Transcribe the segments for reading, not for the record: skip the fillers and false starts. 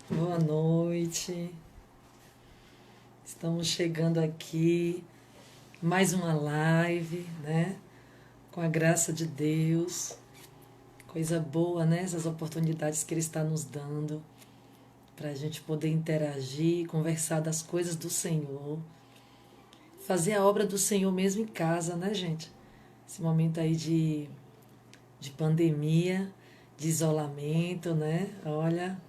Boa noite. Estamos chegando aqui, mais uma live, né? Com a graça de Deus. Coisa boa, né? Essas oportunidades que Ele está nos dando para a gente poder interagir, conversar das coisas do Senhor, fazer a obra do Senhor mesmo em casa, né, gente? Esse momento aí de pandemia, de isolamento, né? Olha,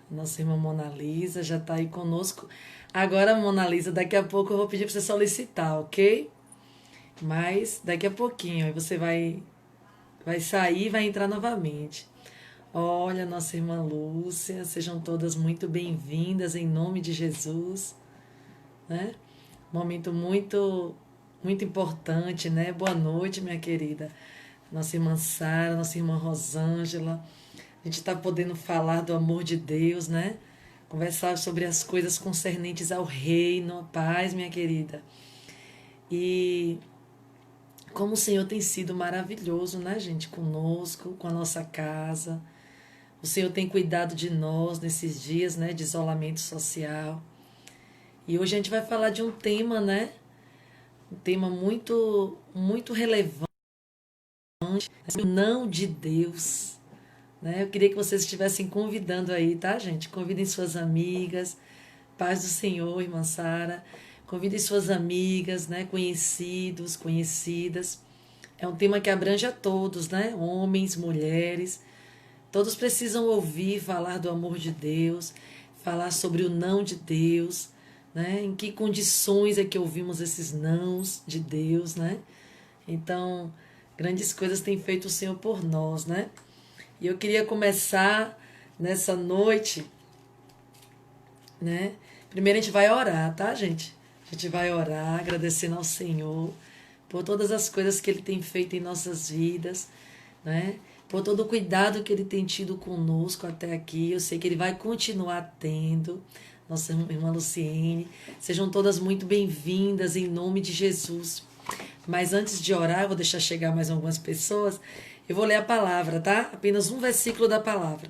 nossa irmã Mona Lisa já está aí conosco. Agora, Mona Lisa, daqui a pouco eu vou pedir para você solicitar, ok? Mas daqui a pouquinho, aí você vai sair e vai entrar novamente. Olha, nossa irmã Lúcia, sejam todas muito bem-vindas em nome de Jesus, né? Momento muito importante, né? Boa noite, minha querida. Nossa irmã Sara, nossa irmã Rosângela. A gente está podendo falar do amor de Deus, né? Conversar sobre as coisas concernentes ao reino, a paz, minha querida. E como o Senhor tem sido maravilhoso, né, gente? Conosco, com a nossa casa. O Senhor tem cuidado de nós nesses dias, né, de isolamento social. E hoje a gente vai falar de um tema, né? Um tema muito relevante, o não de Deus, né? Eu queria que vocês estivessem convidando aí, tá, gente? Convidem suas amigas. Paz do Senhor, irmã Sara. Convidem suas amigas, né? Conhecidos, conhecidas. É um tema que abrange a todos, né? Homens, mulheres. Todos precisam ouvir falar do amor de Deus, falar sobre o não de Deus, né? Em que condições é que ouvimos esses nãos de Deus, né? Então, grandes coisas tem feito o Senhor por nós, né? E eu queria começar nessa noite, né? Primeiro a gente vai orar, tá, gente? A gente vai orar agradecendo ao Senhor por todas as coisas que Ele tem feito em nossas vidas, né? Por todo o cuidado que Ele tem tido conosco até aqui. Eu sei que Ele vai continuar tendo. Nossa irmã Luciene, sejam todas muito bem-vindas em nome de Jesus. Mas antes de orar, eu vou deixar chegar mais algumas pessoas. Eu vou ler a palavra, tá? Apenas um versículo da palavra.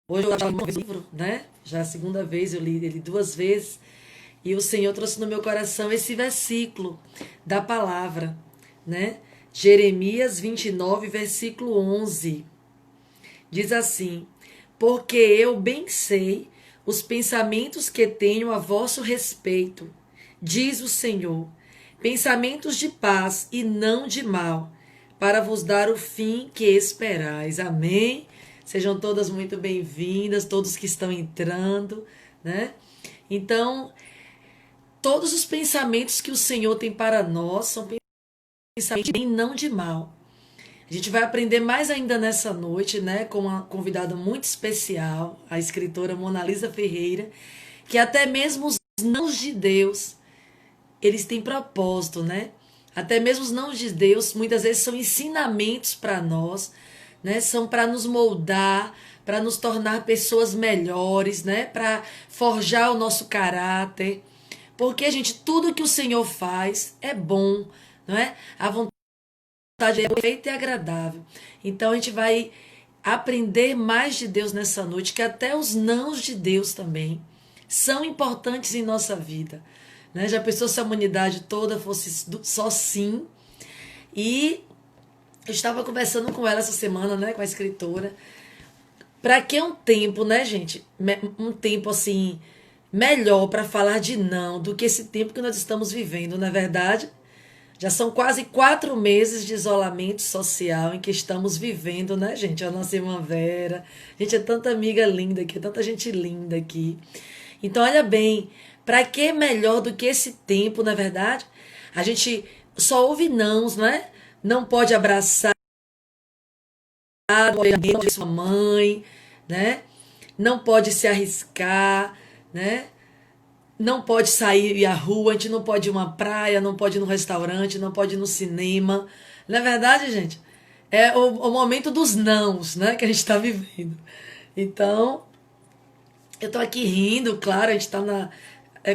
Hoje eu li um livro, né? Já é a segunda vez, eu li ele duas vezes. E o Senhor trouxe no meu coração esse versículo da palavra, né? Jeremias 29, versículo 11. Diz assim: Porque eu bem sei os pensamentos que tenho a vosso respeito, diz o Senhor, pensamentos de paz e não de mal, para vos dar o fim que esperais. Amém? Sejam todas muito bem-vindas, todos que estão entrando, né? Então, todos os pensamentos que o Senhor tem para nós são pensamentos de bem e não de mal. A gente vai aprender mais ainda nessa noite, né, com uma convidada muito especial, a escritora Mona Lisa Ferreira, que até mesmo os nãos de Deus, eles têm propósito, né? Até mesmo os nãos de Deus, muitas vezes são ensinamentos para nós, né? São para nos moldar, para nos tornar pessoas melhores, né? Para forjar o nosso caráter. Porque, gente, tudo que o Senhor faz é bom, não é? A vontade é perfeita e agradável. Então a gente vai aprender mais de Deus nessa noite, que até os nãos de Deus também são importantes em nossa vida. Né? Já pensou se a humanidade toda fosse só sim? E eu estava conversando com ela essa semana, né, com a escritora. Para que um tempo, né, gente? Um tempo assim melhor para falar de não do que esse tempo que nós estamos vivendo, não é verdade? Já são quase 4 meses de isolamento social em que estamos vivendo, né, gente? A nossa irmã Vera. Gente, é tanta amiga linda aqui, tanta gente linda aqui. Então, olha bem, para que melhor do que esse tempo, na verdade? A gente só ouve nãos, né? Não pode abraçar alguém de sua mãe, né? Não pode se arriscar, né? Não pode sair à rua, a gente não pode ir a uma praia, não pode ir no restaurante, não pode ir no cinema. Não é verdade, gente? É o momento dos nãos, né, que a gente está vivendo. Então, eu tô aqui rindo, claro, a gente tá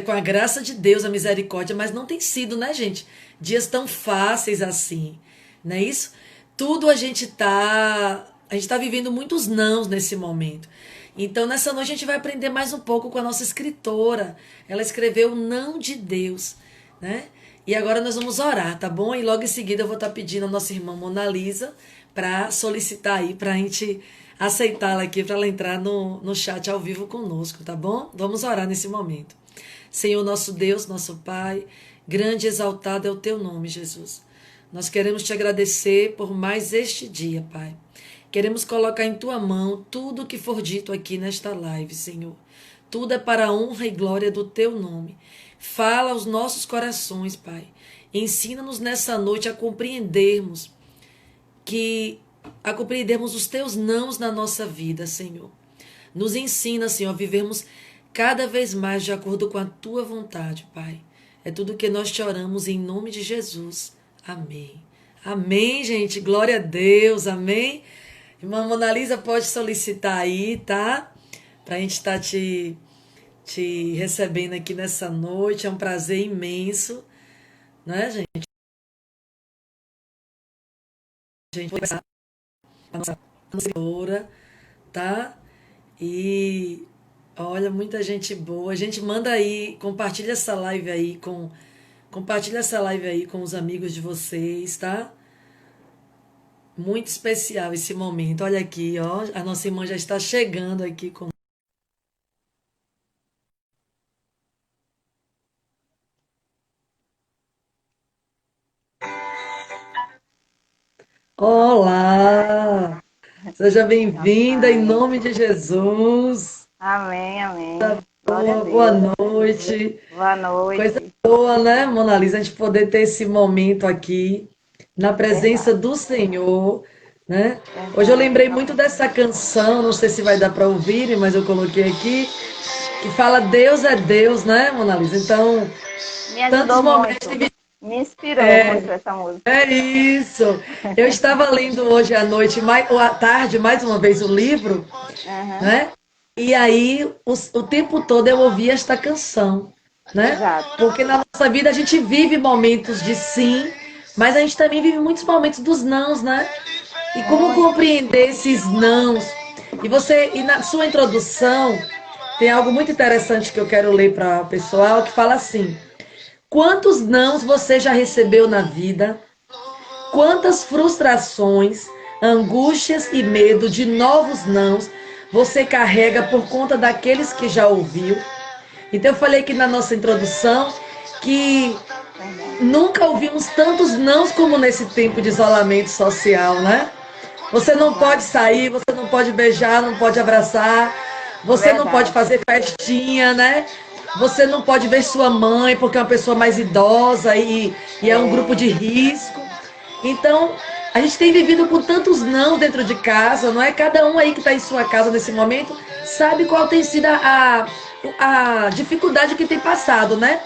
com a graça de Deus, a misericórdia, mas não tem sido, né, gente? Dias tão fáceis assim, não é isso? Tudo a gente tá A gente está vivendo muitos nãos nesse momento. Então, nessa noite, a gente vai aprender mais um pouco com a nossa escritora. Ela escreveu o Não de Deus, né? E agora nós vamos orar, tá bom? E logo em seguida eu vou estar pedindo a nossa irmã Mona Lisa para solicitar aí, para a gente aceitá-la aqui, para ela entrar no chat ao vivo conosco, tá bom? Vamos orar nesse momento. Senhor, nosso Deus, nosso Pai, grande e exaltado é o teu nome, Jesus. Nós queremos te agradecer por mais este dia, Pai. Queremos colocar em tua mão tudo o que for dito aqui nesta live, Senhor. Tudo é para a honra e glória do teu nome. Fala aos nossos corações, Pai. Ensina-nos nessa noite a compreendermos os teus nãos na nossa vida, Senhor. Nos ensina, Senhor, a vivermos cada vez mais de acordo com a tua vontade, Pai. É tudo que nós te oramos em nome de Jesus. Amém. Amém, gente. Glória a Deus. Amém. Irmã Mona Lisa pode solicitar aí, tá? Pra gente estar te recebendo aqui nessa noite. É um prazer imenso, né, gente? A gente vai começar a nossa senhora, tá? E olha, muita gente boa. A gente manda aí, compartilha essa live aí com os amigos de vocês, tá? Muito especial esse momento. Olha aqui, ó, a nossa irmã já está chegando aqui com. Olá! Seja bem-vinda em Paz. nome de Jesus. Amém, amém. Glória a Boa Deus. noite. Boa Coisa noite. boa, né, Mona Lisa? A gente poder ter esse momento aqui na presença Verdade, do Senhor, né? Hoje eu verdade. lembrei muito dessa canção, não sei se vai dar para ouvir, mas eu coloquei aqui, que fala Deus é Deus, né, Mona Lisa? Então, Me tantos ajudou momentos muito. Me inspirou muito essa música. é isso. Eu estava lendo hoje à noite, ou à tarde, mais uma vez o livro, Aham, né? E aí, o tempo todo eu ouvi esta canção, né? exato. Porque na nossa vida a gente vive momentos de sim, mas a gente também vive muitos momentos dos nãos, né? E como Muito. compreender esses nãos? E na sua introdução, tem algo muito interessante que eu quero ler para o pessoal, que fala assim: quantos nãos você já recebeu na vida? Quantas frustrações, angústias e medo de novos nãos você carrega por conta daqueles que já ouviu? Então eu falei aqui na nossa introdução que Verdade. nunca ouvimos tantos nãos como nesse tempo de isolamento social, né? Você não pode Verdade. sair, você não pode beijar, não pode abraçar, você não pode Verdade. fazer festinha, né? Você não pode ver sua mãe porque é uma pessoa mais idosa e é um grupo É, de risco. Então, a gente tem vivido com tantos não dentro de casa, não é? Cada um aí que está em sua casa nesse momento sabe qual tem sido a dificuldade que tem passado, né?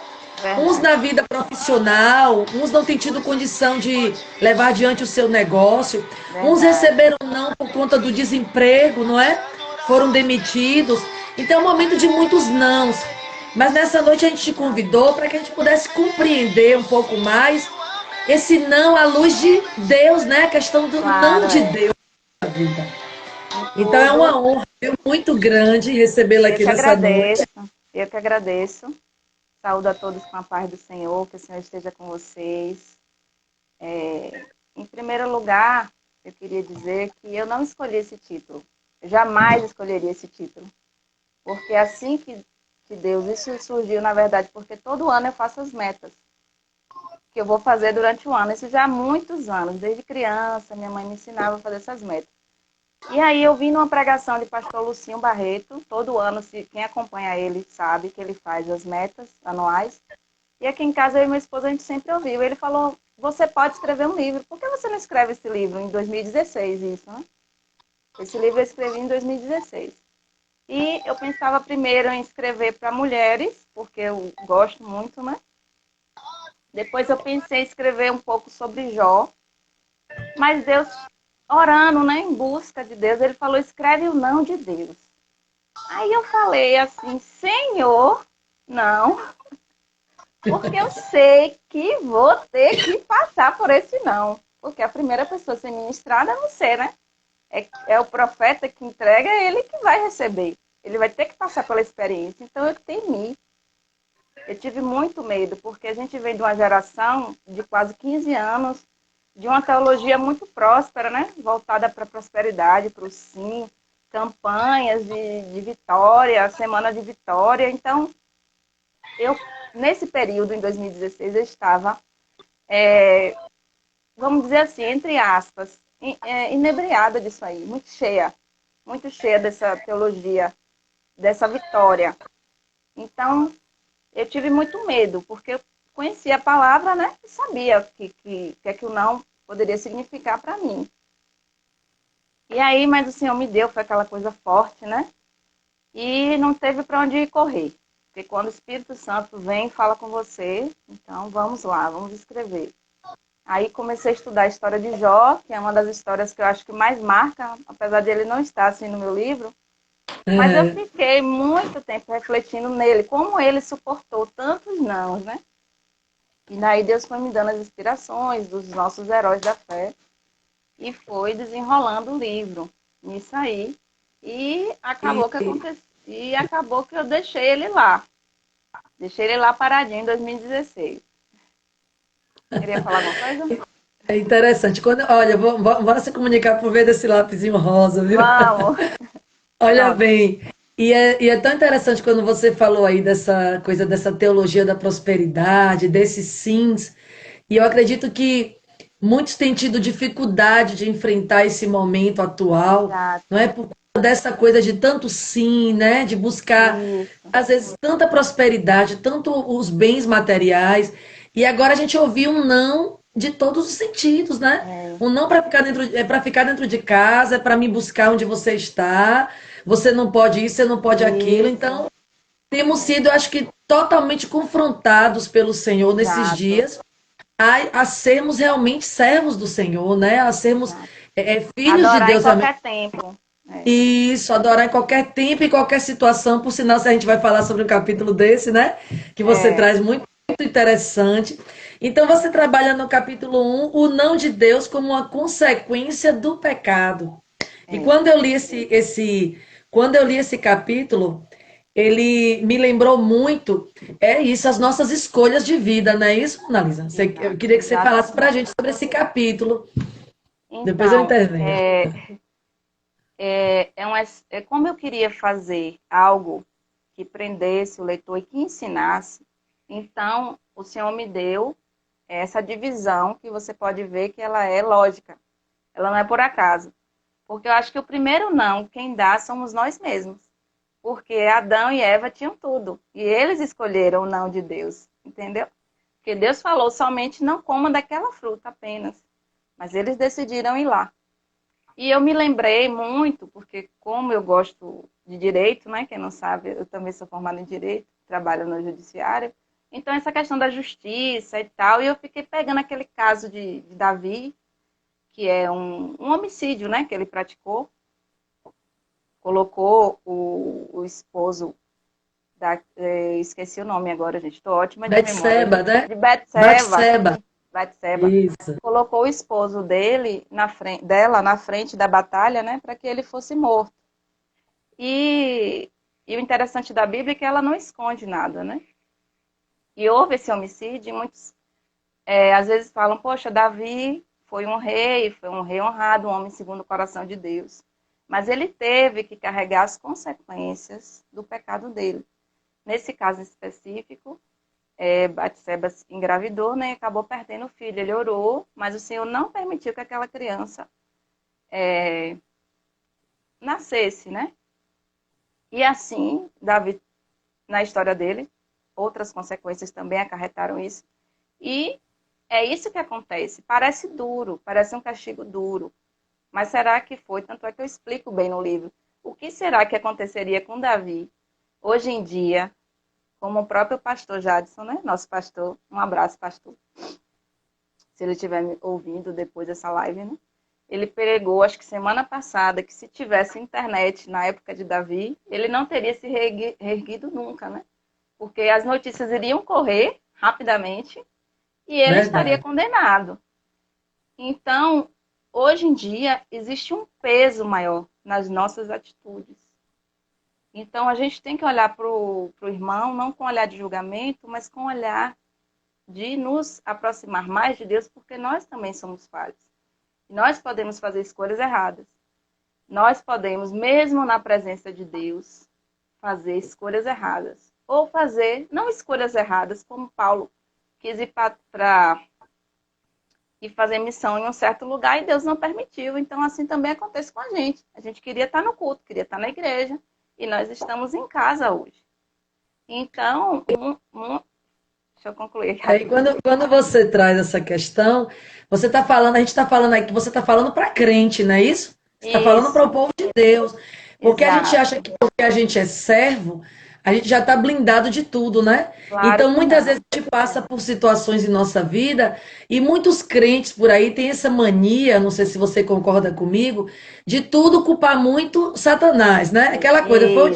Uns verdade. na vida profissional, uns não têm tido condição de levar adiante o seu negócio, uns Verdade. receberam não por conta do desemprego, não é? Foram demitidos. Então é um momento de muitos nãos. Mas nessa noite a gente te convidou para que a gente pudesse compreender um pouco mais esse não à luz de Deus, né? A questão do não Claro, de é. Deus na vida. Em Então é uma tudo, honra muito grande recebê-la eu aqui que nessa noite. agradeço. Eu que agradeço. Saúdo a todos com a paz do Senhor, que o Senhor esteja com vocês. Em primeiro lugar, eu queria dizer que eu não escolhi esse título. Eu jamais escolheria esse título. Porque assim que Deus, isso surgiu, na verdade, porque todo ano eu faço as metas que eu vou fazer durante o ano. Isso já há muitos anos, desde criança, minha mãe me ensinava a fazer essas metas. E aí eu vim numa pregação de pastor Lucinho Barreto, todo ano, se quem acompanha ele sabe que ele faz as metas anuais. E aqui em casa, eu e minha esposa, a gente sempre ouviu. Ele falou, você pode escrever um livro. Por que você não escreve esse livro em 2016, isso, né? Esse livro eu escrevi em 2016. E eu pensava primeiro em escrever para mulheres, porque eu gosto muito, né? Depois eu pensei em escrever um pouco sobre Jó. Mas Deus, orando, né, em busca de Deus, ele falou, escreve o não de Deus. Aí eu falei assim, Senhor, não, porque eu sei que vou ter que passar por esse não. Porque a primeira pessoa a ser ministrada é você, né? é o profeta que entrega, é ele que vai receber. Ele vai ter que passar pela experiência. Então eu temi. Eu tive muito medo, porque a gente vem de uma geração de quase 15 anos, de uma teologia muito próspera, né? Voltada para a prosperidade, para o sim, campanhas de vitória, semana de vitória. Então, eu, nesse período, em 2016, eu estava, vamos dizer assim, entre aspas, inebriada disso aí, muito cheia dessa teologia, dessa vitória. Então, eu tive muito medo, porque eu conhecia a palavra, né? E sabia que o não poderia significar para mim. E aí, mas o Senhor me deu, foi aquela coisa forte, né? E não teve para onde correr. Porque quando o Espírito Santo vem e fala com você, então vamos lá, vamos escrever. Aí comecei a estudar a história de Jó, que é uma das histórias que eu acho que mais marca, apesar de ele não estar assim no meu livro. Mas eu Uhum. fiquei muito tempo refletindo nele, como ele suportou tantos nãos, né? E daí Deus foi me dando as inspirações dos nossos heróis da fé e foi desenrolando o livro nisso aí. E E, acabou que e acabou que eu deixei ele lá. Deixei ele lá paradinho em 2016. Queria falar alguma coisa? é interessante. Olha, bora se comunicar por ver desse lapisinho rosa, viu? Vamos. Olha Pronto. bem, e é tão interessante quando você falou aí dessa coisa, dessa teologia da prosperidade, desses sims, e eu acredito que muitos têm tido dificuldade de enfrentar esse momento atual, não é Exato. por conta dessa coisa de tanto sim, né, de buscar, Isso. às vezes, tanta prosperidade, tanto os bens materiais, e agora a gente ouviu um não de todos os sentidos, né? É, Um não para ficar dentro de casa, é para me buscar onde você está. Você não pode isso, você não pode aquilo. isso. Então, temos É, sido, acho que, totalmente confrontados pelo Senhor nesses exato. dias a sermos realmente servos do Senhor, né? A sermos Exato. filhos de Adorar em Deus realmente. qualquer tempo. É, Isso, adorar em qualquer tempo e qualquer situação. Por sinal, se a gente vai falar sobre um capítulo desse, né? Que você é, traz muito interessante. Então, você trabalha no capítulo um o não de Deus como uma consequência do pecado. E é. quando eu li esse capítulo, ele me lembrou muito, é isso, as nossas escolhas de vida, não é isso, Analisa? Eu Exato. queria que você falasse para a Exatamente. gente sobre esse capítulo. Depois eu Então, intervenho. como eu queria fazer algo que prendesse o leitor e que ensinasse, então o Senhor me deu essa divisão que você pode ver que ela é lógica, ela não é por acaso. Porque eu acho que o primeiro não, quem dá somos nós mesmos. Porque Adão e Eva tinham tudo. E eles escolheram o não de Deus, entendeu? Porque Deus falou somente não coma daquela fruta apenas. Mas eles decidiram ir lá. E eu me lembrei muito, porque como eu gosto de direito, né? Quem não sabe, eu também sou formada em direito, trabalho no judiciário. Então, essa questão da justiça e tal, e eu fiquei pegando aquele caso de Davi, que é um homicídio, né? Que ele praticou. Colocou o esposo esqueci o nome agora, gente, estou ótima de memória. Betseba, né? De Betseba, Batseba. sim, Betseba. Isso. Colocou o esposo dela na frente da batalha, né, para que ele fosse morto. E, e o interessante da Bíblia é que ela não esconde nada, né? E houve esse homicídio, e muitos às vezes falam, poxa, Davi foi um rei honrado, um homem segundo o coração de Deus. Mas ele teve que carregar as consequências do pecado dele. Nesse caso específico, Batseba engravidou, né, e acabou perdendo o filho. Ele orou, mas o Senhor não permitiu que aquela criança nascesse, né? E assim, Davi, na história dele, outras consequências também acarretaram isso. E é isso que acontece. Parece duro, parece um castigo duro. Mas será que foi? Tanto é que eu explico bem no livro. O que será que aconteceria com Davi hoje em dia, como o próprio pastor Jadson, né? Nosso pastor. Um abraço, pastor. Se ele estiver me ouvindo depois dessa live, né? Ele pregou, acho que semana passada, que se tivesse internet na época de Davi, ele não teria se reerguido nunca, né? Porque as notícias iriam correr rapidamente e ele estaria Verdade. condenado. Então, hoje em dia existe um peso maior nas nossas atitudes. Então a gente tem que olhar para o irmão, não com olhar de julgamento, mas com olhar de nos aproximar mais de Deus, porque nós também somos falhos. Nós podemos fazer escolhas erradas. Nós podemos, mesmo na presença de Deus, fazer escolhas erradas. Ou fazer, não escolhas erradas, como Paulo quis ir para e fazer missão em um certo lugar e Deus não permitiu. Então, assim também acontece com a gente. A gente queria estar no culto, queria estar na igreja, e nós estamos em casa hoje. Então, deixa eu concluir aqui. Aí, quando você traz essa questão, você está falando, a gente está falando aqui, você está falando para crente, não é isso? Você está falando para o Isso, povo de Deus. Porque a gente exato. acha que porque a gente é servo, a gente já está blindado de tudo, né? Claro Então, que muitas vezes não. a gente passa por situações em nossa vida e muitos crentes por aí têm essa mania, não sei se você concorda comigo, de tudo culpar muito Satanás, né? Aquela coisa, Isso, foi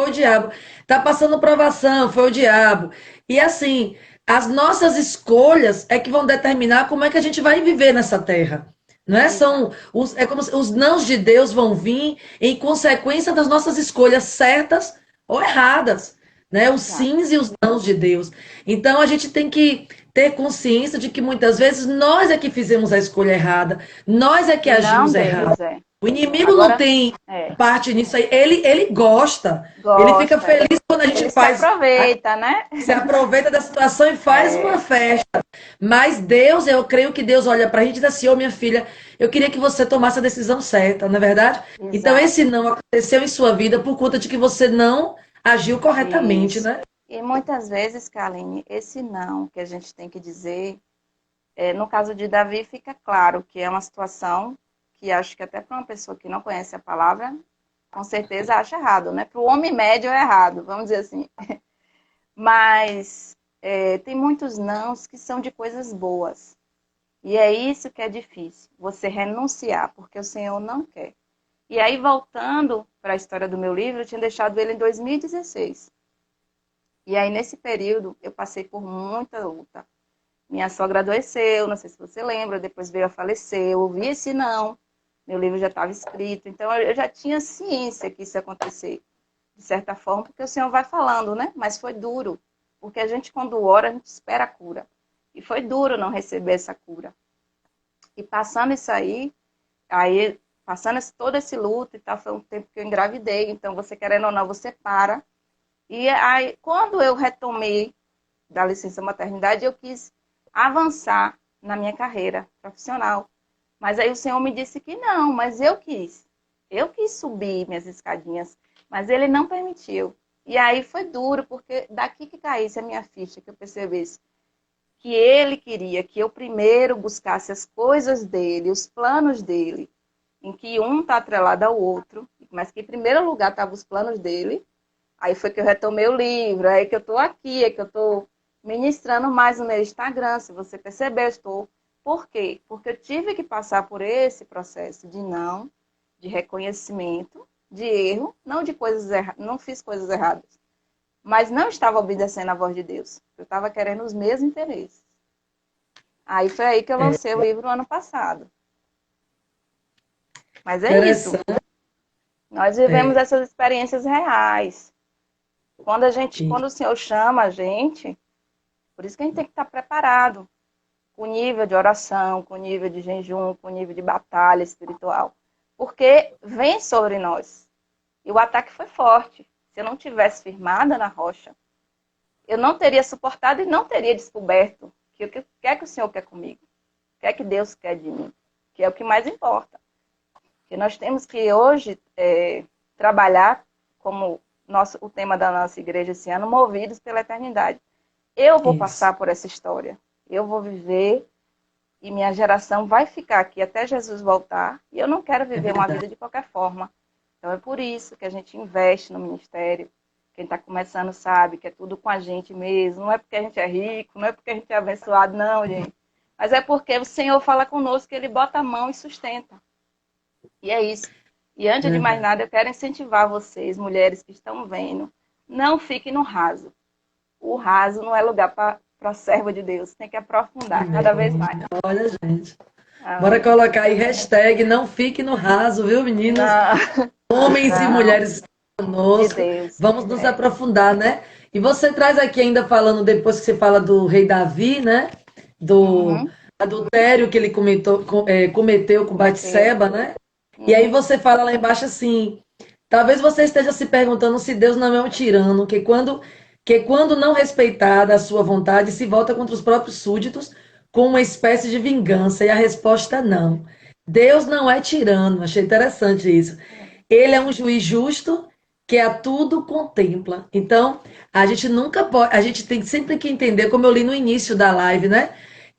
o diabo, tá passando provação, foi o diabo. E assim, as nossas escolhas é que vão determinar como é que a gente vai viver nessa terra. Não é? exato. É como se os nãos de Deus vão vir em consequência das nossas escolhas certas ou erradas, né? Os Exato. sims e os nãos de Deus. Então a gente tem que ter consciência de que muitas vezes nós é que fizemos a escolha errada, nós é que E não agimos errado. Deus, é. O inimigo não Agora, tem é, parte nisso aí, ele gosta, ele fica gosta, é. feliz quando a gente Ele se faz, aproveita, né? se aproveita da situação e faz uma É, festa. Mas Deus, eu creio que Deus olha para a gente e diz assim: Ô minha filha, eu queria que você tomasse a decisão certa, não é verdade? Então esse exato. não aconteceu em sua vida por conta de que você não agiu corretamente, Isso. né? E muitas vezes, Kaline, esse não que a gente tem que dizer, no caso de Davi, fica claro que é uma situação que acho que até para uma pessoa que não conhece a palavra, com certeza acha errado, né? Para o homem médio é errado, vamos dizer assim. Mas tem muitos nãos que são de coisas boas. E é isso que é difícil, você renunciar, porque o Senhor não quer. E aí, voltando para a história do meu livro, eu tinha deixado ele em 2016. E aí, nesse período, eu passei por muita luta. Minha sogra adoeceu, não sei se você lembra, depois veio a falecer, eu ouvi esse não, meu livro já estava escrito, então eu já tinha ciência que isso ia acontecer, de certa forma, porque o Senhor vai falando, né? Mas foi duro, porque a gente, quando ora, a gente espera a cura. E foi duro não receber essa cura. E passando isso aí passando todo esse luto e tal, foi um tempo que eu engravidei, então você querendo ou não, você para. E aí, quando eu retomei da licença maternidade, eu quis avançar na minha carreira profissional. Mas aí o Senhor me disse que não, mas eu quis. Eu quis subir minhas escadinhas, mas ele não permitiu. E aí foi duro, porque daqui que caísse a minha ficha, que eu percebesse que ele queria que eu primeiro buscasse as coisas dele, os planos dele, em que um está atrelado ao outro, mas que em primeiro lugar estavam os planos dele. Aí foi que eu retomei o livro, aí que eu estou aqui, é que eu estou ministrando mais no meu Instagram, se você perceber, eu estou. Por quê? Porque eu tive que passar por esse processo de não, de reconhecimento, de erro, não de coisas erradas, não fiz coisas erradas, mas não estava obedecendo à voz de Deus. Eu estava querendo os meus interesses. Aí foi aí que eu É lancei o livro no ano passado. Mas é isso. interessante. Nós vivemos É, essas experiências reais. e- Quando o Senhor chama a gente, por isso que a gente tem que estar preparado, com nível de oração, com nível de jejum, com nível de batalha espiritual. Porque vem sobre nós. E o ataque foi forte. Se eu não tivesse firmada na rocha, eu não teria suportado e não teria descoberto que o que é que o Senhor quer comigo, o que é que Deus quer de mim, que é o que mais importa. Que nós temos que hoje trabalhar como o tema da nossa igreja esse ano, movidos pela eternidade. Eu vou isso. passar por essa história, eu vou viver e minha geração vai ficar aqui até Jesus voltar e eu não quero É viver uma verdade. vida de qualquer forma. Então é por isso que a gente investe no ministério. Quem está começando sabe que é tudo com a gente mesmo. Não é porque a gente é rico, não é porque a gente é abençoado, não, gente. Mas é porque o Senhor fala conosco, Ele bota a mão e sustenta. E é isso. E antes de mais Verdade. nada, eu quero incentivar vocês, mulheres que estão vendo, não fiquem no raso. O raso não é lugar para serva de Deus. Tem que aprofundar cada vez Amém. mais. Olha, gente. Bora Amém. colocar aí hashtag não fique no raso, viu, meninas? Não, Homens e não, mulheres de conosco. Deus. Vamos nos É. aprofundar, né? E você traz aqui ainda falando, depois que você fala do rei Davi, né? Do Uhum, adultério que ele cometeu com cometeu. Batseba, né? E aí Uhum, você fala lá embaixo assim, talvez você esteja se perguntando se Deus não é um tirano, que quando não respeitada a sua vontade, se volta contra os próprios súditos com uma espécie de vingança. E a resposta é não. Deus não é tirano. Achei interessante isso. Ele é um juiz justo que a tudo contempla. Então, a gente nunca pode, a gente tem sempre que entender, como eu li no início da live, né?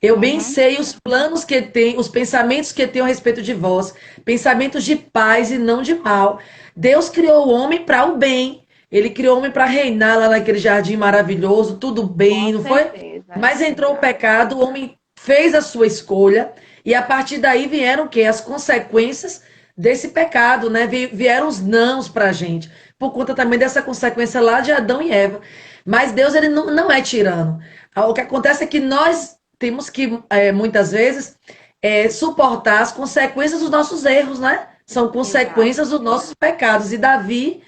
Eu bem uhum, sei os planos que tem, os pensamentos que tenho a respeito de vós, pensamentos de paz e não de mal. Deus criou o homem para o bem. Ele criou o homem para reinar lá naquele jardim maravilhoso, tudo com bem, não foi? certeza, é Mas entrou o verdade. pecado, o homem fez a sua escolha e a partir daí vieram o quê? As consequências desse pecado, né? Vieram os nãos para a gente, por conta também dessa consequência lá de Adão e Eva. Mas Deus, ele não é tirano. O que acontece é que nós temos que, muitas vezes, suportar as consequências dos nossos erros, né? São Exato. consequências dos nossos pecados. E Davi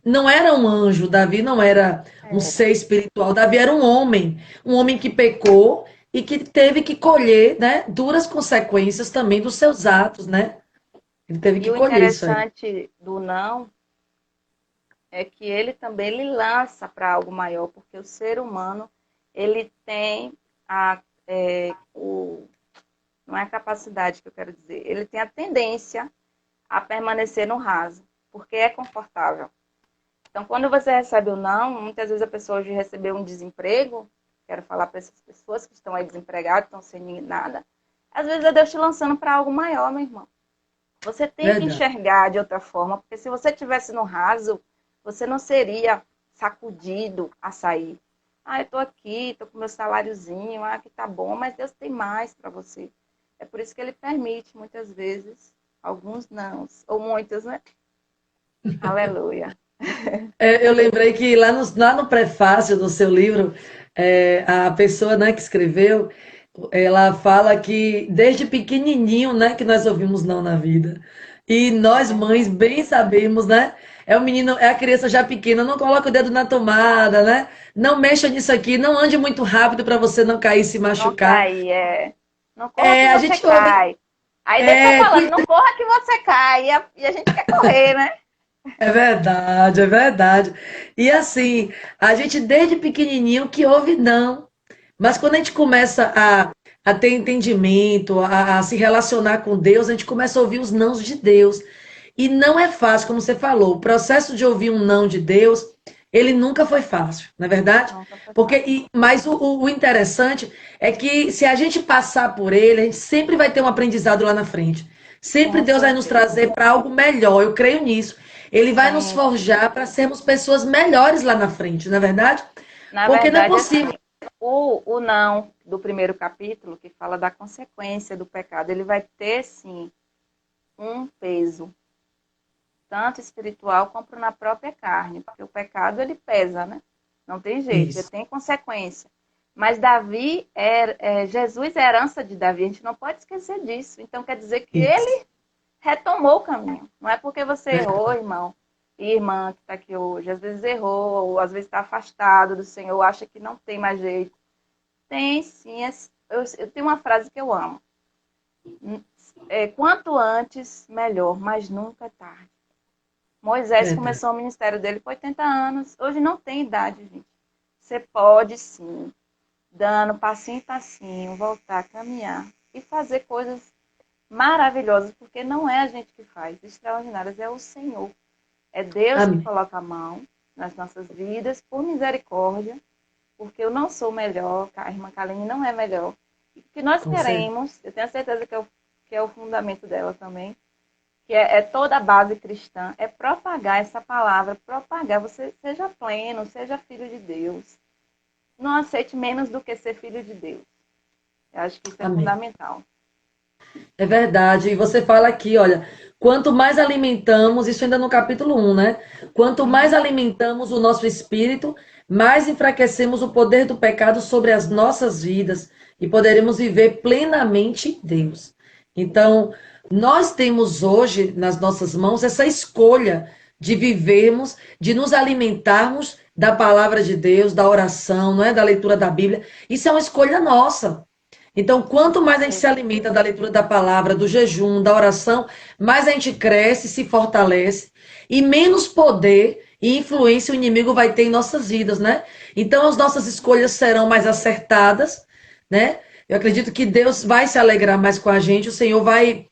não era um anjo, Davi não era um Era. ser espiritual, Davi era um homem que pecou e que teve que colher, né, duras consequências também dos seus atos, né? Ele teve E que o colher isso aí. interessante do não é que ele também ele lança para algo maior, porque o ser humano ele tem não é a capacidade que eu quero dizer, ele tem a tendência a permanecer no raso, porque é confortável. Então, quando você recebe o não, muitas vezes a pessoa hoje recebeu um desemprego, quero falar para essas pessoas que estão aí desempregadas, estão sem nada, às vezes é Deus te lançando para algo maior, meu irmão. Você tem que Verdade. enxergar de outra forma, porque se você tivesse no raso, você não seria sacudido a sair. Ah, eu tô aqui, tô com meu saláriozinho, ah, que tá bom, mas Deus tem mais para você. É por isso que ele permite, muitas vezes, alguns não, ou muitos, né? Aleluia. Eu lembrei que lá no prefácio do seu livro, a pessoa, né, que escreveu, ela fala que desde pequenininho, né, que nós ouvimos não na vida. E É nós mães verdade. bem sabemos, né? É o menino, é a criança já pequena, não coloca o dedo na tomada, né? Não mexa nisso aqui, não ande muito rápido para você não cair e se Não machucar. cair, é. Não corra que A você gente ouve, cai. Aí Deus tá falando, cuida. não corra que você cai. E a gente quer correr, né? É verdade, é verdade. E assim, a gente desde pequenininho que ouve não. Mas quando a gente começa a ter entendimento, a se relacionar com Deus, a gente começa a ouvir os nãos de Deus. E não é fácil, como você falou, o processo de ouvir um não de Deus, ele nunca foi fácil, não é verdade? Nunca foi Porque, fácil. mas o interessante é que se a gente passar por ele, a gente sempre vai ter um aprendizado lá na frente. Sempre Com Deus vai nos certeza. trazer para algo melhor, eu creio nisso. Ele vai nos Sempre. forjar para sermos pessoas melhores lá na frente, não é verdade? Na Porque não é verdade, possível. assim, o não do primeiro capítulo, que fala da consequência do pecado, ele vai ter, sim, um peso, tanto espiritual como na própria carne, porque o pecado, ele pesa, né? Não tem jeito, ele Isso. tem consequência. Mas Jesus é a herança de Davi, a gente não pode esquecer disso. Então, quer dizer que Isso. ele retomou o caminho. Não é porque você errou, Verdade. irmão e irmã que está aqui hoje, às vezes errou, ou às vezes está afastado do Senhor, acha que não tem mais jeito. Tem sim. Eu tenho uma frase que eu amo. Quanto antes, melhor, mas nunca é tarde. Moisés Verdade. começou o ministério dele com 80 anos. Hoje não tem idade, gente. Você pode sim, dando passinho em passinho, voltar a caminhar e fazer coisas maravilhosas, porque não é a gente que faz. Extraordinárias é o Senhor. É Deus que Amém. coloca a mão nas nossas vidas, por misericórdia, porque eu não sou melhor, a irmã Kaline não é melhor. E o que nós Com certeza. queremos, eu tenho certeza que é o fundamento dela também, que é toda a base cristã, é propagar essa palavra, propagar, você seja pleno, seja filho de Deus. Não aceite menos do que ser filho de Deus. Eu acho que isso é Amém. fundamental. É verdade. E você fala aqui, olha, quanto mais alimentamos, isso ainda no capítulo 1, né? Quanto mais Uhum. alimentamos o nosso espírito, mais enfraquecemos o poder do pecado sobre as nossas vidas e poderemos viver plenamente em Deus. Então, nós temos hoje nas nossas mãos essa escolha de vivermos, de nos alimentarmos da palavra de Deus, da oração, não é? Da leitura da Bíblia. Isso é uma escolha nossa. Então, quanto mais a gente se alimenta da leitura da palavra, do jejum, da oração, mais a gente cresce, se fortalece e menos poder e influência o inimigo vai ter em nossas vidas, né? Então, as nossas escolhas serão mais acertadas, né? Eu acredito que Deus vai se alegrar mais com a gente, o Senhor vai,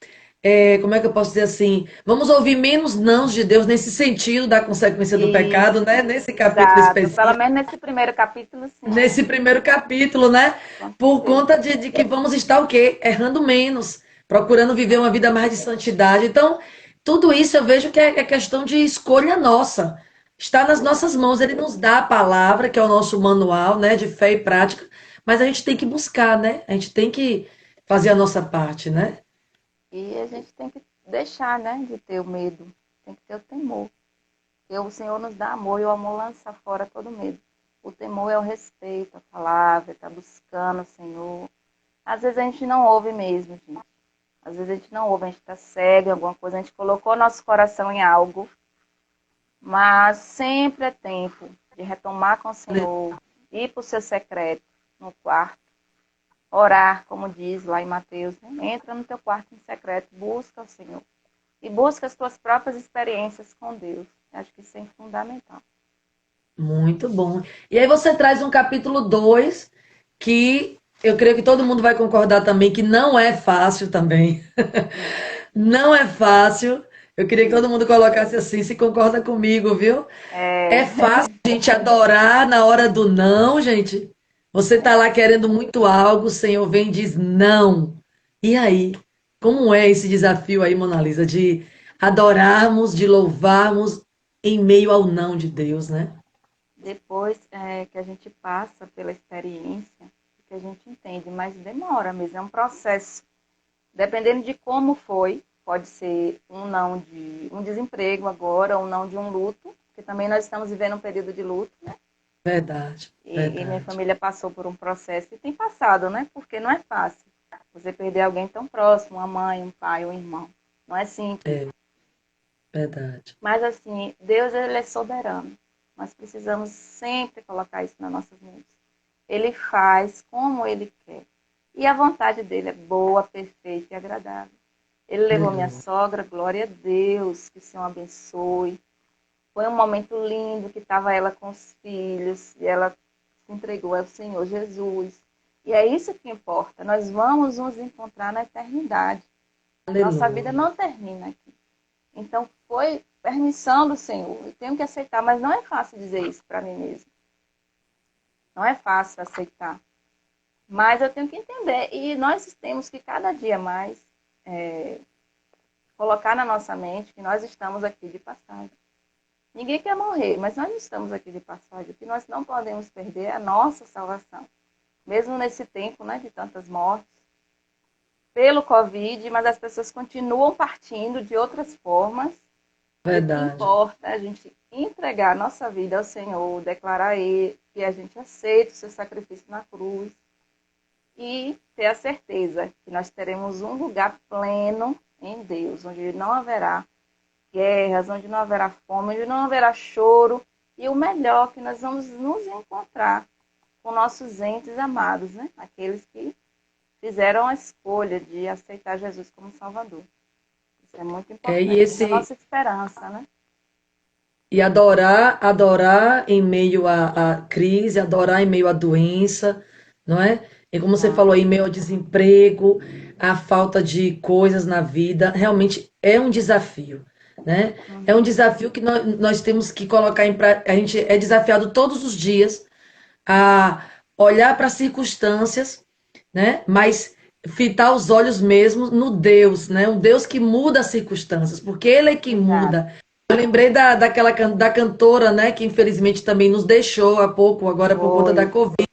como é que eu posso dizer assim? Vamos ouvir menos nãos de Deus nesse sentido da consequência do pecado, Isso, né? Nesse capítulo exato. Pelo específico. menos nesse primeiro capítulo, sim. Nesse primeiro capítulo, né? Com Por certeza. conta de que vamos estar o quê? Errando menos, procurando viver uma vida mais de santidade. Então, tudo isso eu vejo que é questão de escolha nossa. Está nas nossas mãos. Ele nos dá a palavra, que é o nosso manual, né, de fé e prática, mas a gente tem que buscar, né? A gente tem que fazer a nossa parte, né? E a gente tem que deixar, né, de ter o medo. Tem que ter o temor. Porque o Senhor nos dá amor e o amor lança fora todo medo. O temor é o respeito à palavra, está buscando o Senhor. Às vezes a gente não ouve mesmo, gente. Às vezes a gente não ouve, a gente está cego em alguma coisa, a gente colocou nosso coração em algo, mas sempre é tempo de retomar com o Senhor, ir para o seu secreto, no quarto, orar, como diz lá em Mateus, né? Entra no teu quarto em secreto, busca o Senhor. E busca as tuas próprias experiências com Deus. Acho que isso é fundamental. Muito bom. E aí você traz um capítulo 2 que eu creio que todo mundo vai concordar também que não é fácil também. Sim, Não é fácil. Eu queria que todo mundo colocasse assim, se concorda comigo, viu? É é, fácil a gente adorar na hora do não, gente. Você tá lá querendo muito algo, o Senhor vem e diz não. E aí? Como é esse desafio aí, Mona Lisa, de adorarmos, de louvarmos em meio ao não de Deus, né? depois que a gente passa pela experiência, que a gente entende, mas demora mesmo, é um processo. Dependendo de como foi, pode ser um não de um desemprego agora, um não de um luto, porque também nós estamos vivendo um período de luto, né? Verdade, E minha verdade. família passou por um processo e tem passado, né? Porque não é fácil você perder alguém tão próximo, uma mãe, um pai, um irmão. Não é simples. É verdade. Mas assim, Deus ele é soberano. Nós precisamos sempre colocar isso nas nossas mentes. Ele faz como ele quer. E a vontade dele é boa, perfeita e agradável. Ele levou minha Aleluia. sogra, glória a Deus, que o Senhor abençoe. Foi um momento lindo que estava ela com os filhos e ela se entregou ao Senhor Jesus. E é isso que importa. Nós vamos nos encontrar na eternidade. Nossa vida Aleluia. não termina aqui. Então foi permissão do Senhor. Eu tenho que aceitar, mas não é fácil dizer isso para mim mesma. Não é fácil aceitar. Mas eu tenho que entender. E nós temos que cada dia mais é, colocar na nossa mente que nós estamos aqui de passagem. Ninguém quer morrer, mas nós não estamos aqui de passagem. O que nós não podemos perder é a nossa salvação. Mesmo nesse tempo, né, de tantas mortes, pelo Covid, mas as pessoas continuam partindo de outras formas. E o que Verdade. importa é a gente entregar a nossa vida ao Senhor, declarar que a gente aceita o seu sacrifício na cruz e ter a certeza que nós teremos um lugar pleno em Deus, onde não haverá guerras, onde não haverá fome, onde não haverá choro. E o melhor, que nós vamos nos encontrar com nossos entes amados, né? Aqueles que fizeram a escolha de aceitar Jesus como Salvador. Isso é muito E importante. Essa é a esse nossa esperança, né? e adorar em meio à crise, adorar em meio à doença, não é? E como você falou, Exato. em meio ao desemprego, à falta de coisas na vida, realmente é um desafio, né? É um Uhum. desafio que nós temos que colocar em prática. A gente é desafiado todos os dias a olhar para as circunstâncias, né? Mas fitar os olhos mesmo no Deus, né? Um Deus que muda as circunstâncias, porque Ele é que Exato. muda. Eu lembrei da cantora, né? Que infelizmente também nos deixou há pouco, agora por conta da Foi. Covid,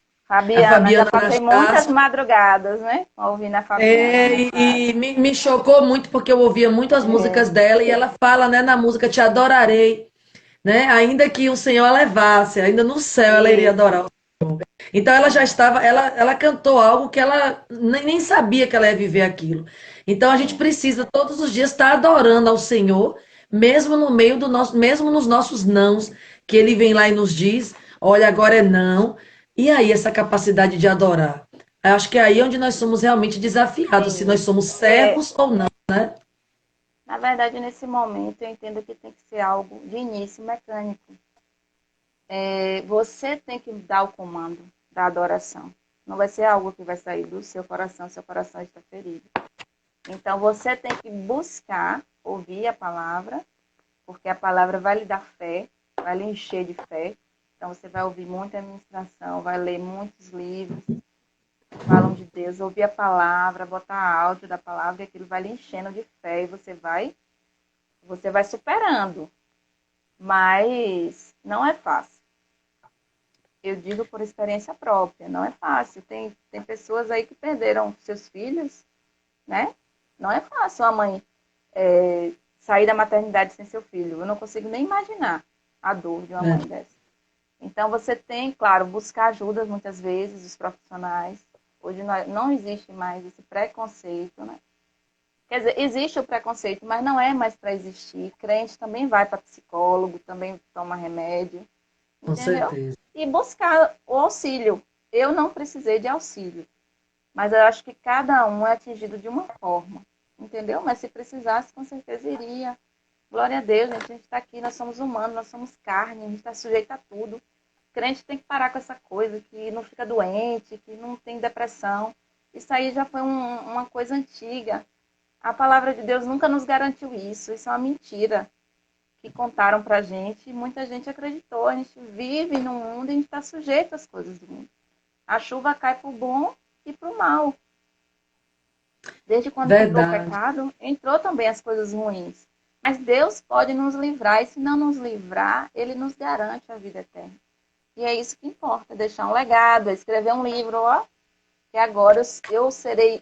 a Fabiana, já Fabiana passei muitas Anastácio. madrugadas, né? Ouvindo a Fabiana E Anastácio. me chocou muito porque eu ouvia muito as É, músicas dela e ela fala, né, na música Te Adorarei, né? Ainda que o Senhor a levasse, ainda no céu ela iria isso. adorar. Então ela já estava, ela cantou algo que ela nem sabia que ela ia viver aquilo. Então a gente Sim, precisa todos os dias estar adorando ao Senhor, mesmo no meio do nosso, mesmo nos nossos nãos, que ele vem lá e nos diz, olha, agora é não. E aí essa capacidade de adorar. Eu acho que é aí onde nós somos realmente desafiados, se nós sim. somos É, servos ou não, né? na verdade, nesse momento, eu entendo que tem que ser algo de início mecânico. Você tem que dar o comando da adoração. Não vai ser algo que vai sair do seu coração está ferido. Então, você tem que buscar ouvir a palavra, porque a palavra vai lhe dar fé, vai lhe encher de fé. Então, você vai ouvir muita administração, vai ler muitos livros que falam de Deus, ouvir a palavra, botar áudio da palavra, e aquilo vai lhe enchendo de fé e você vai superando. Mas não é fácil. Eu digo por experiência própria, não é fácil. Tem pessoas aí que perderam seus filhos, né? Não é fácil a mãe sair da maternidade sem seu filho. Eu não consigo nem imaginar a dor de uma É, mãe dessa. Então, você tem, claro, buscar ajuda muitas vezes dos profissionais. Hoje não existe mais esse preconceito, né? Quer dizer, existe o preconceito, mas não é mais para existir. Crente também vai para psicólogo, também toma remédio, com entendeu? certeza. E buscar o auxílio. Eu não precisei de auxílio, mas eu acho que cada um é atingido de uma forma, entendeu? Mas se precisasse, com certeza iria. Glória a Deus, gente, a gente está aqui, nós somos humanos, nós somos carne, a gente está sujeito a tudo. Crente tem que parar com essa coisa, que não fica doente, que não tem depressão. Isso aí já foi uma coisa antiga. A palavra de Deus nunca nos garantiu isso. Isso é uma mentira que contaram pra gente e muita gente acreditou. A gente vive num mundo e a gente está sujeito às coisas do mundo. A chuva cai pro bom e pro mal. Desde quando entrou o Verdade. pecado, entrou também as coisas ruins. Mas Deus pode nos livrar, e se não nos livrar, Ele nos garante a vida eterna. E é isso que importa, deixar um legado, escrever um livro, ó, que agora eu serei.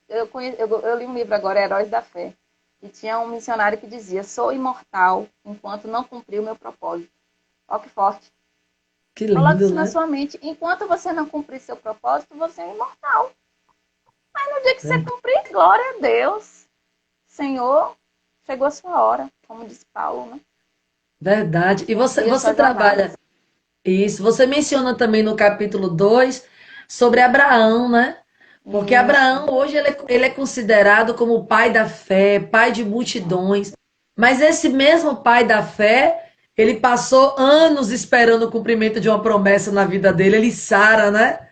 Eu li um livro agora, Heróis da Fé, e tinha um missionário que dizia: sou imortal enquanto não cumprir o meu propósito. Ó, que forte. Que Coloque lindo, isso na né? sua mente. Enquanto você não cumprir seu propósito, você é imortal. Mas no dia que você cumprir, glória a Deus. Senhor, chegou a sua hora, como disse Paulo, né? Verdade. E Cumprir a você sua jornada. trabalha isso. Você menciona também no capítulo 2 sobre Abraão, né? Porque Isso. Abraão hoje ele é considerado como o pai da fé, pai de multidões. Mas esse mesmo pai da fé, ele passou anos esperando o cumprimento de uma promessa na vida dele, ele e Sara, né?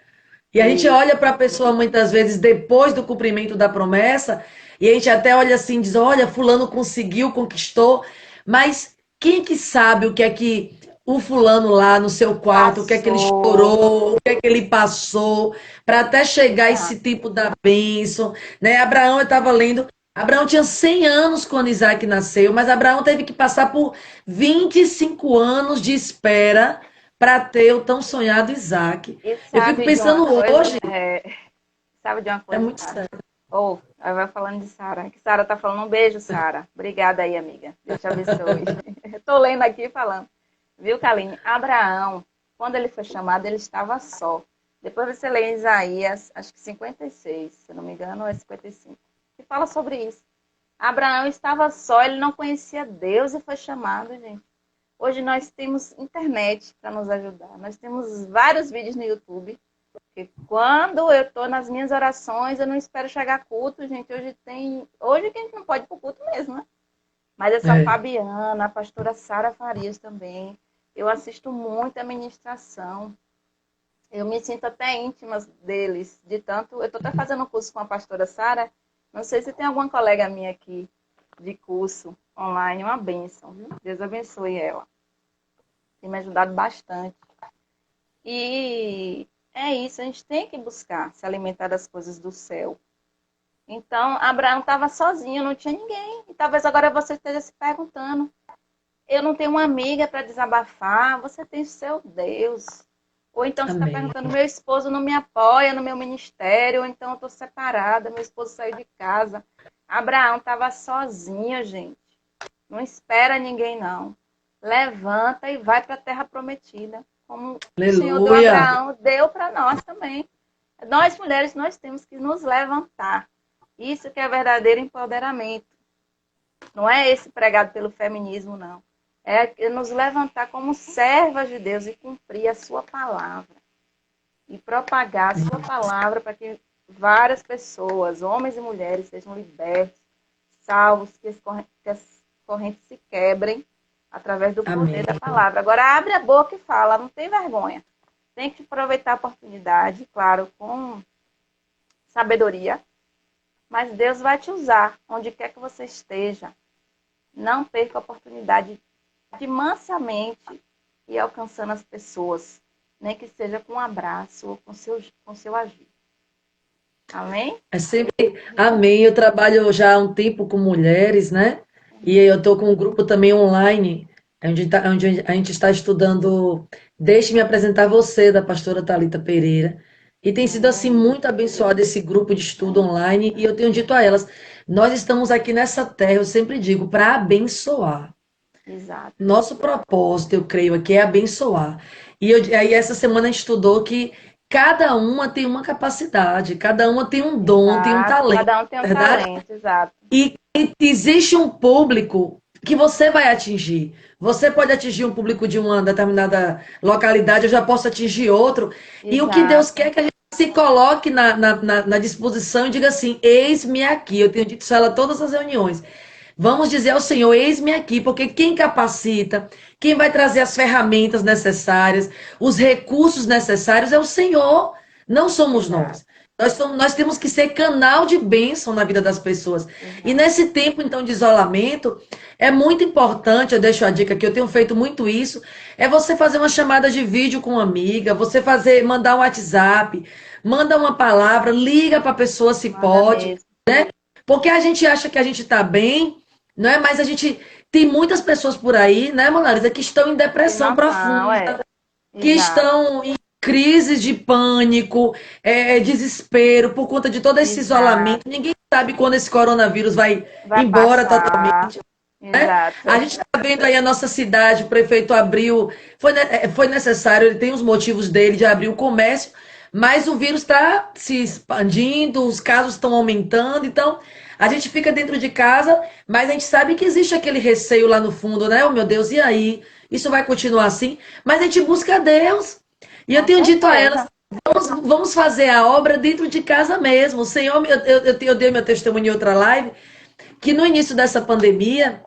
E a gente Isso. olha para a pessoa muitas vezes depois do cumprimento da promessa, e a gente até olha assim, diz: olha, fulano conseguiu, conquistou, mas quem que sabe o que é que o fulano lá no seu quarto, o que é que ele Passou. chorou, o que é que ele passou, para até chegar esse Exato. tipo da bênção, né? Abraão, eu estava lendo, Abraão tinha 100 anos quando Isaac nasceu, mas Abraão teve que passar por 25 anos de espera para ter o tão sonhado Isaac. E Eu fico sabe de uma pensando coisa? hoje, Sabe de uma é coisa, muito Sara? sério. Ou, aí vai falando de Sara. Que Sara tá falando um beijo, Sara. Obrigada aí, amiga. Deus te abençoe. Tô lendo aqui e falando. Viu, Kaline? Abraão, quando ele foi chamado, ele estava só. Depois você lê em Isaías, acho que 56, se não me engano, ou é 55, que fala sobre isso. Abraão estava só, ele não conhecia Deus e foi chamado, gente. Hoje nós temos internet para nos ajudar. Nós temos vários vídeos no YouTube. Porque quando eu estou nas minhas orações, eu não espero chegar culto, gente. Hoje que a gente não pode ir pro culto mesmo, né? Mas essa É, Fabiana, a pastora Sara Farias também. Eu assisto muito a ministração. Eu me sinto até íntima deles, de tanto. Eu estou até fazendo um curso com a pastora Sara. Não sei se tem alguma colega minha aqui de curso online, uma bênção, viu? Deus abençoe ela. Tem me ajudado bastante. E é isso, a gente tem que buscar se alimentar das coisas do céu. Então, Abraão estava sozinho, não tinha ninguém. E talvez agora você esteja se perguntando: eu não tenho uma amiga para desabafar, você tem o seu Deus. Ou então você está amém. perguntando: meu esposo não me apoia no meu ministério, ou então eu estou separada, meu esposo saiu de casa. Abraão estava sozinho, gente. Não espera ninguém, não. Levanta e vai para a terra prometida. como o Senhor do Aleluia. Abraão deu para nós também. Nós, mulheres, nós temos que nos levantar. Isso que é verdadeiro empoderamento. Não é esse pregado pelo feminismo, não. É nos levantar como servas de Deus e cumprir a sua palavra. E propagar a sua palavra para que várias pessoas, homens e mulheres, sejam libertos, salvos, que as correntes se quebrem através do Amém. poder da palavra. Agora abre a boca e fala, não tem vergonha. Tem que aproveitar a oportunidade, claro, com sabedoria, mas Deus vai te usar onde quer que você esteja. Não perca a oportunidade de mansamente ir alcançando as pessoas, nem que seja com um abraço ou com seu agir. Amém? É sempre amém. Eu trabalho já há um tempo com mulheres, né? E eu estou com um grupo também online, onde a gente está estudando Deixe-me apresentar você, da pastora Thalita Pereira. E tem sido assim muito abençoado esse grupo de estudo online. E eu tenho dito a elas, nós estamos aqui nessa terra, eu sempre digo, para abençoar. Exato. Nosso propósito, eu creio, aqui é abençoar. Aí essa semana a gente estudou que cada uma tem uma capacidade, cada uma tem um dom, tem um Exato. talento, Cada um tem um verdade? talento, exato. E existe um público que você vai atingir. Você pode atingir um público de uma determinada localidade, eu já posso atingir outro. E o que Deus Exato. quer é que a gente se coloque na disposição e diga assim: eis-me aqui. Eu tenho dito isso a ela todas as reuniões. Vamos dizer ao Senhor, eis-me aqui, porque quem capacita, quem vai trazer as ferramentas necessárias, os recursos necessários é o Senhor, não somos Exato. nós. Nós temos que ser canal de bênção na vida das pessoas. E Exato. nesse tempo, então, de isolamento, é muito importante, eu deixo a dica que eu tenho feito muito isso, é você fazer uma chamada de vídeo com uma amiga, mandar um WhatsApp, manda uma palavra, liga para a pessoa se Manda pode, mesmo. porque a gente acha que a gente está bem, não é? Mas a gente tem muitas pessoas por aí, né, Monalisa, que estão em Que depressão não estão, profunda, que Exato. estão em crises de pânico, desespero por conta de todo esse Exato. isolamento. Ninguém sabe quando esse coronavírus vai Vai embora passar. totalmente. A Exato. gente está vendo aí a nossa cidade, o prefeito abriu, foi necessário, ele tem os motivos dele de abrir o comércio, mas o vírus está se expandindo, os casos estão aumentando, então a gente fica dentro de casa, mas a gente sabe que existe aquele receio lá no fundo, né? Oh, meu Deus, e aí? Isso vai continuar assim? Mas a gente busca Deus. E eu Com tenho dito a elas, certeza. vamos fazer a obra dentro de casa mesmo. O Senhor, eu dei meu testemunho em outra live, que no início dessa pandemia,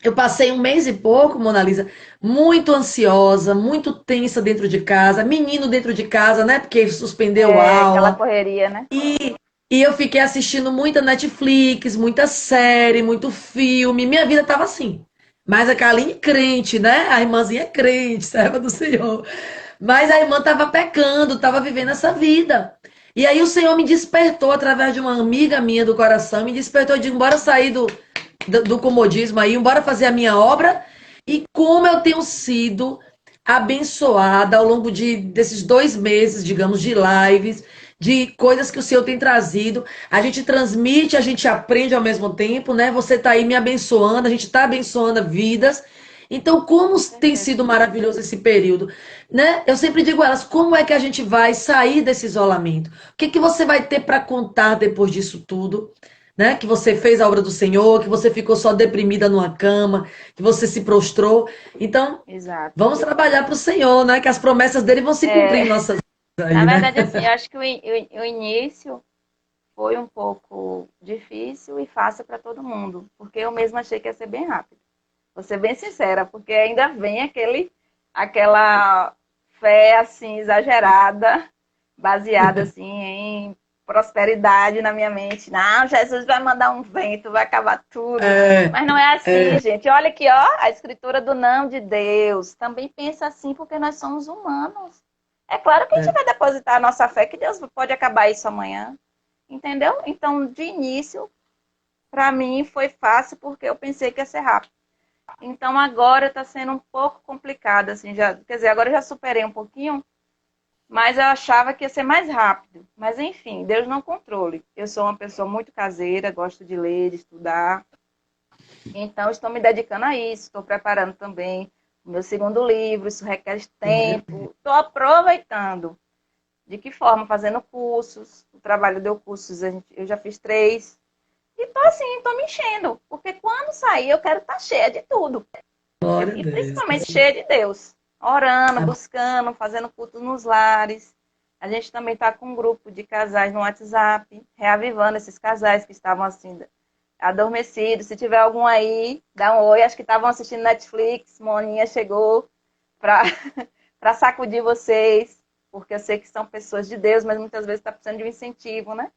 eu passei um mês e pouco, Mona Lisa, muito ansiosa, muito tensa dentro de casa, menino dentro de casa, né? Porque suspendeu a É aquela aula. correria, né? E eu fiquei assistindo muita Netflix, muita série, muito filme. Minha vida estava assim. Mas a Kaline crente, né? A irmãzinha é crente, serva do Senhor. Mas a irmã estava pecando, estava vivendo essa vida. E aí o Senhor me despertou através de uma amiga minha do coração, me despertou de embora sair do comodismo aí, embora fazer a minha obra. E como eu tenho sido abençoada ao longo desses 2 meses, digamos, de lives, de coisas que o Senhor tem trazido. A gente transmite, a gente aprende ao mesmo tempo, né? Você está aí me abençoando, a gente está abençoando vidas. Então, como Com tem certeza. sido maravilhoso esse período, né? Eu sempre digo a elas, como é que a gente vai sair desse isolamento? O que que você vai ter para contar depois disso tudo? Né? Que você fez a obra do Senhor, que você ficou só deprimida numa cama, que você se prostrou. Então, Exato. vamos trabalhar para o Senhor, né? Que as promessas dele vão se cumprir em É, nossas vidas na aí, né? verdade, assim, eu acho que o início foi um pouco difícil e fácil para todo mundo, porque eu mesma achei que ia ser bem rápido. Vou ser bem sincera, porque ainda vem aquela fé assim exagerada, baseada assim em prosperidade na minha mente. Não, Jesus vai mandar um vento, vai acabar tudo. É, Mas não é assim, gente. Olha aqui, ó, a escritura do não de Deus também pensa assim porque nós somos humanos. É claro que a gente é. vai depositar a nossa fé que Deus pode acabar isso amanhã. Entendeu? Então, de início, para mim foi fácil porque eu pensei que ia ser rápido. Então agora está sendo um pouco complicado, assim, já, quer dizer, agora eu já superei um pouquinho, mas eu achava que ia ser mais rápido. Mas enfim, Deus não controle. Eu sou uma pessoa muito caseira, gosto de ler, de estudar. Então estou me dedicando a isso, estou preparando também o meu segundo livro, isso requer tempo. Estou aproveitando. De que forma? Fazendo cursos. O trabalho deu cursos, eu já fiz 3. E tô assim, tô me enchendo. Porque quando sair, eu quero estar cheia de tudo. Glória a E Deus. principalmente cheia de Deus. Orando, buscando, fazendo culto nos lares. A gente também está com um grupo de casais no WhatsApp, reavivando esses casais que estavam assim, adormecidos. Se tiver algum aí, dá um oi. Acho que estavam assistindo Netflix. Moninha chegou para para sacudir vocês, porque eu sei que são pessoas de Deus, mas muitas vezes está precisando de um incentivo, né?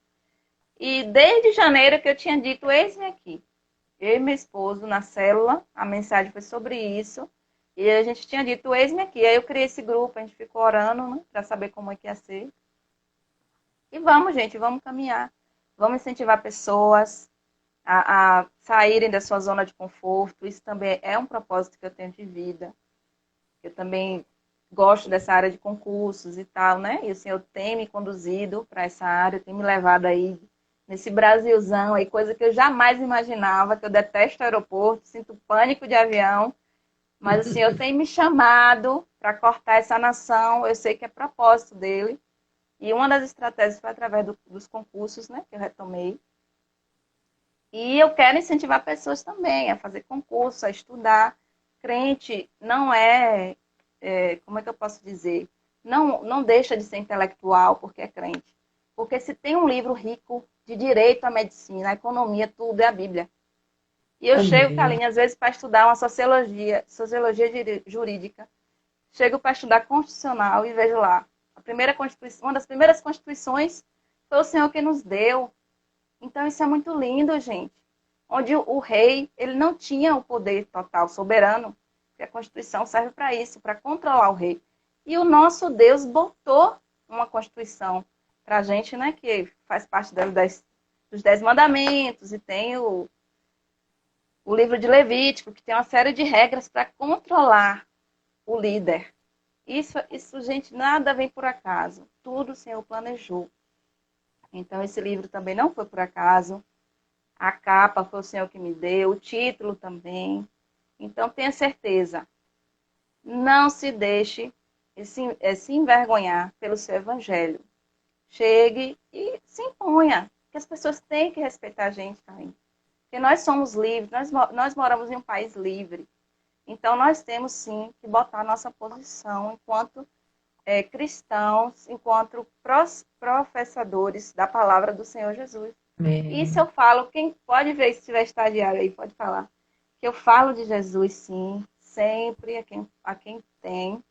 E desde janeiro que eu tinha dito, eis-me aqui. Eu e meu esposo na célula, a mensagem foi sobre isso. E a gente tinha dito, eis-me aqui. Aí eu criei esse grupo, a gente ficou orando, né, para saber como é que ia ser. E vamos, gente, vamos caminhar. Vamos incentivar pessoas a saírem da sua zona de conforto. Isso também é um propósito que eu tenho de vida. Eu também gosto dessa área de concursos e tal, né? E o Senhor tem me conduzido para essa área, tem me levado aí nesse Brasilzão aí, coisa que eu jamais imaginava, que eu detesto aeroporto, sinto pânico de avião, mas o Senhor tem me chamado para cortar essa nação, eu sei que é propósito dele, e uma das estratégias foi através dos concursos, né, que eu retomei, e eu quero incentivar pessoas também a fazer concurso, a estudar. Crente não como é que eu posso dizer? Não deixa de ser intelectual porque é crente. Porque se tem um livro rico de direito à medicina, à economia, tudo é a Bíblia. E eu chego, Kaline, às vezes para estudar uma sociologia jurídica, chego para estudar constitucional e vejo lá, uma das primeiras constituições foi o Senhor que nos deu. Então isso é muito lindo, gente. Onde o rei, ele não tinha o poder total, soberano, porque a Constituição serve para isso, para controlar o rei. E o nosso Deus botou uma Constituição para a gente, né, que faz parte dos 10 mandamentos, e tem o livro de Levítico, que tem uma série de regras para controlar o líder. Isso, gente, nada vem por acaso. Tudo o Senhor planejou. Então, esse livro também não foi por acaso. A capa foi o Senhor que me deu, o título também. Então, tenha certeza, não se deixe se envergonhar pelo seu evangelho. Chegue e se imponha, porque as pessoas têm que respeitar a gente também. Porque nós somos livres, nós moramos em um país livre. Então, nós temos sim que botar a nossa posição enquanto cristãos, enquanto professadores da palavra do Senhor Jesus. Amém. Isso eu falo, quem pode ver se tiver estagiário aí, pode falar. Que eu falo de Jesus, sim, sempre a quem tem,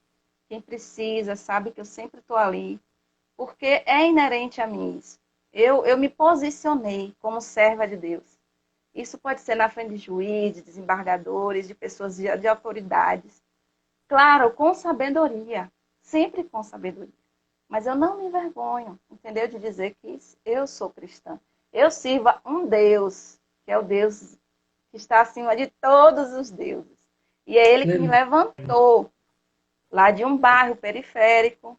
quem precisa, sabe que eu sempre estou ali, porque é inerente a mim isso. Eu me posicionei como serva de Deus. Isso pode ser na frente de juízes, desembargadores, de pessoas de autoridades. Claro, com sabedoria, sempre com sabedoria. Mas eu não me envergonho, entendeu? De dizer que eu sou cristã. Eu sirvo a um Deus, que é o Deus que está acima de todos os deuses. E é Ele que me levantou lá de um bairro periférico,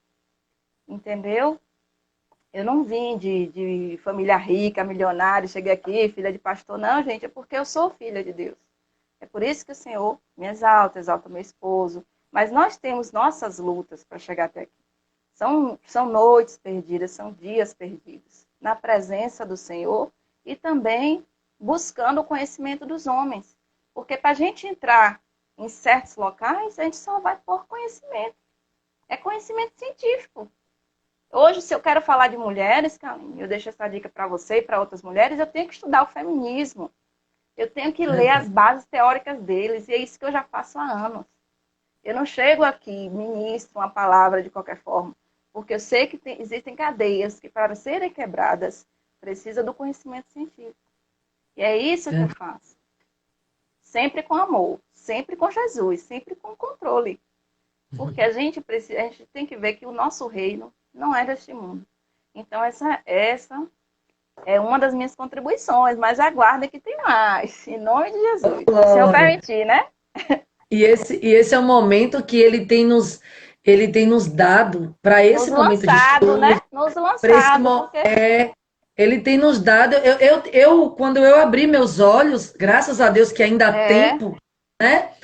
entendeu? Eu não vim de família rica, milionária, cheguei aqui, filha de pastor. Não, gente, é porque eu sou filha de Deus. É por isso que o Senhor me exalta meu esposo. Mas nós temos nossas lutas para chegar até aqui. São noites perdidas, são dias perdidos na presença do Senhor e também buscando o conhecimento dos homens. Porque para a gente entrar em certos locais, a gente só vai por conhecimento. É conhecimento científico. Hoje, se eu quero falar de mulheres, Kaline, eu deixo essa dica para você e para outras mulheres, eu tenho que estudar o feminismo. Eu tenho que ler as bases teóricas deles, e é isso que eu já faço há anos. Eu não chego aqui, ministro uma palavra de qualquer forma, porque eu sei que existem cadeias que, para serem quebradas, precisa do conhecimento científico. E é isso que eu faço. Sempre com amor, sempre com Jesus, sempre com controle. Porque a gente tem que ver que o nosso reino não é deste mundo. Então, essa é uma das minhas contribuições, mas aguardem que tem mais. Em nome de Jesus. Se o Senhor permitir, né? E esse é o momento que ele tem nos dado para esse momento de estudo, né? Nos lançado. Ele tem nos dado. Quando eu abri meus olhos, graças a Deus que ainda há tempo, né?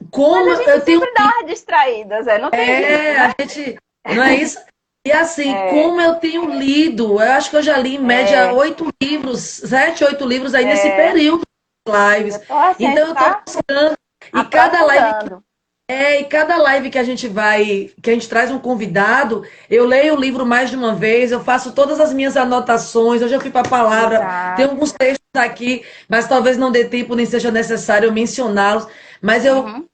Mas como a eu gente tenho. sempre dá umas distraídas, não tem jeito, A né? gente. Não é isso? E assim, É, como eu tenho lido, eu acho que eu já li em média é, 8 livros, 7, 8 livros aí nesse é. período de lives. Eu tô assim, a Então gente eu tô tá buscando. E cada live aprofundando. e cada live que a gente vai, que a gente traz um convidado, eu leio o livro mais de uma vez, eu faço todas as minhas anotações, eu já fui para a palavra, tem Exato. alguns textos aqui, mas talvez não dê tempo nem seja necessário eu mencioná-los, mas eu Uhum.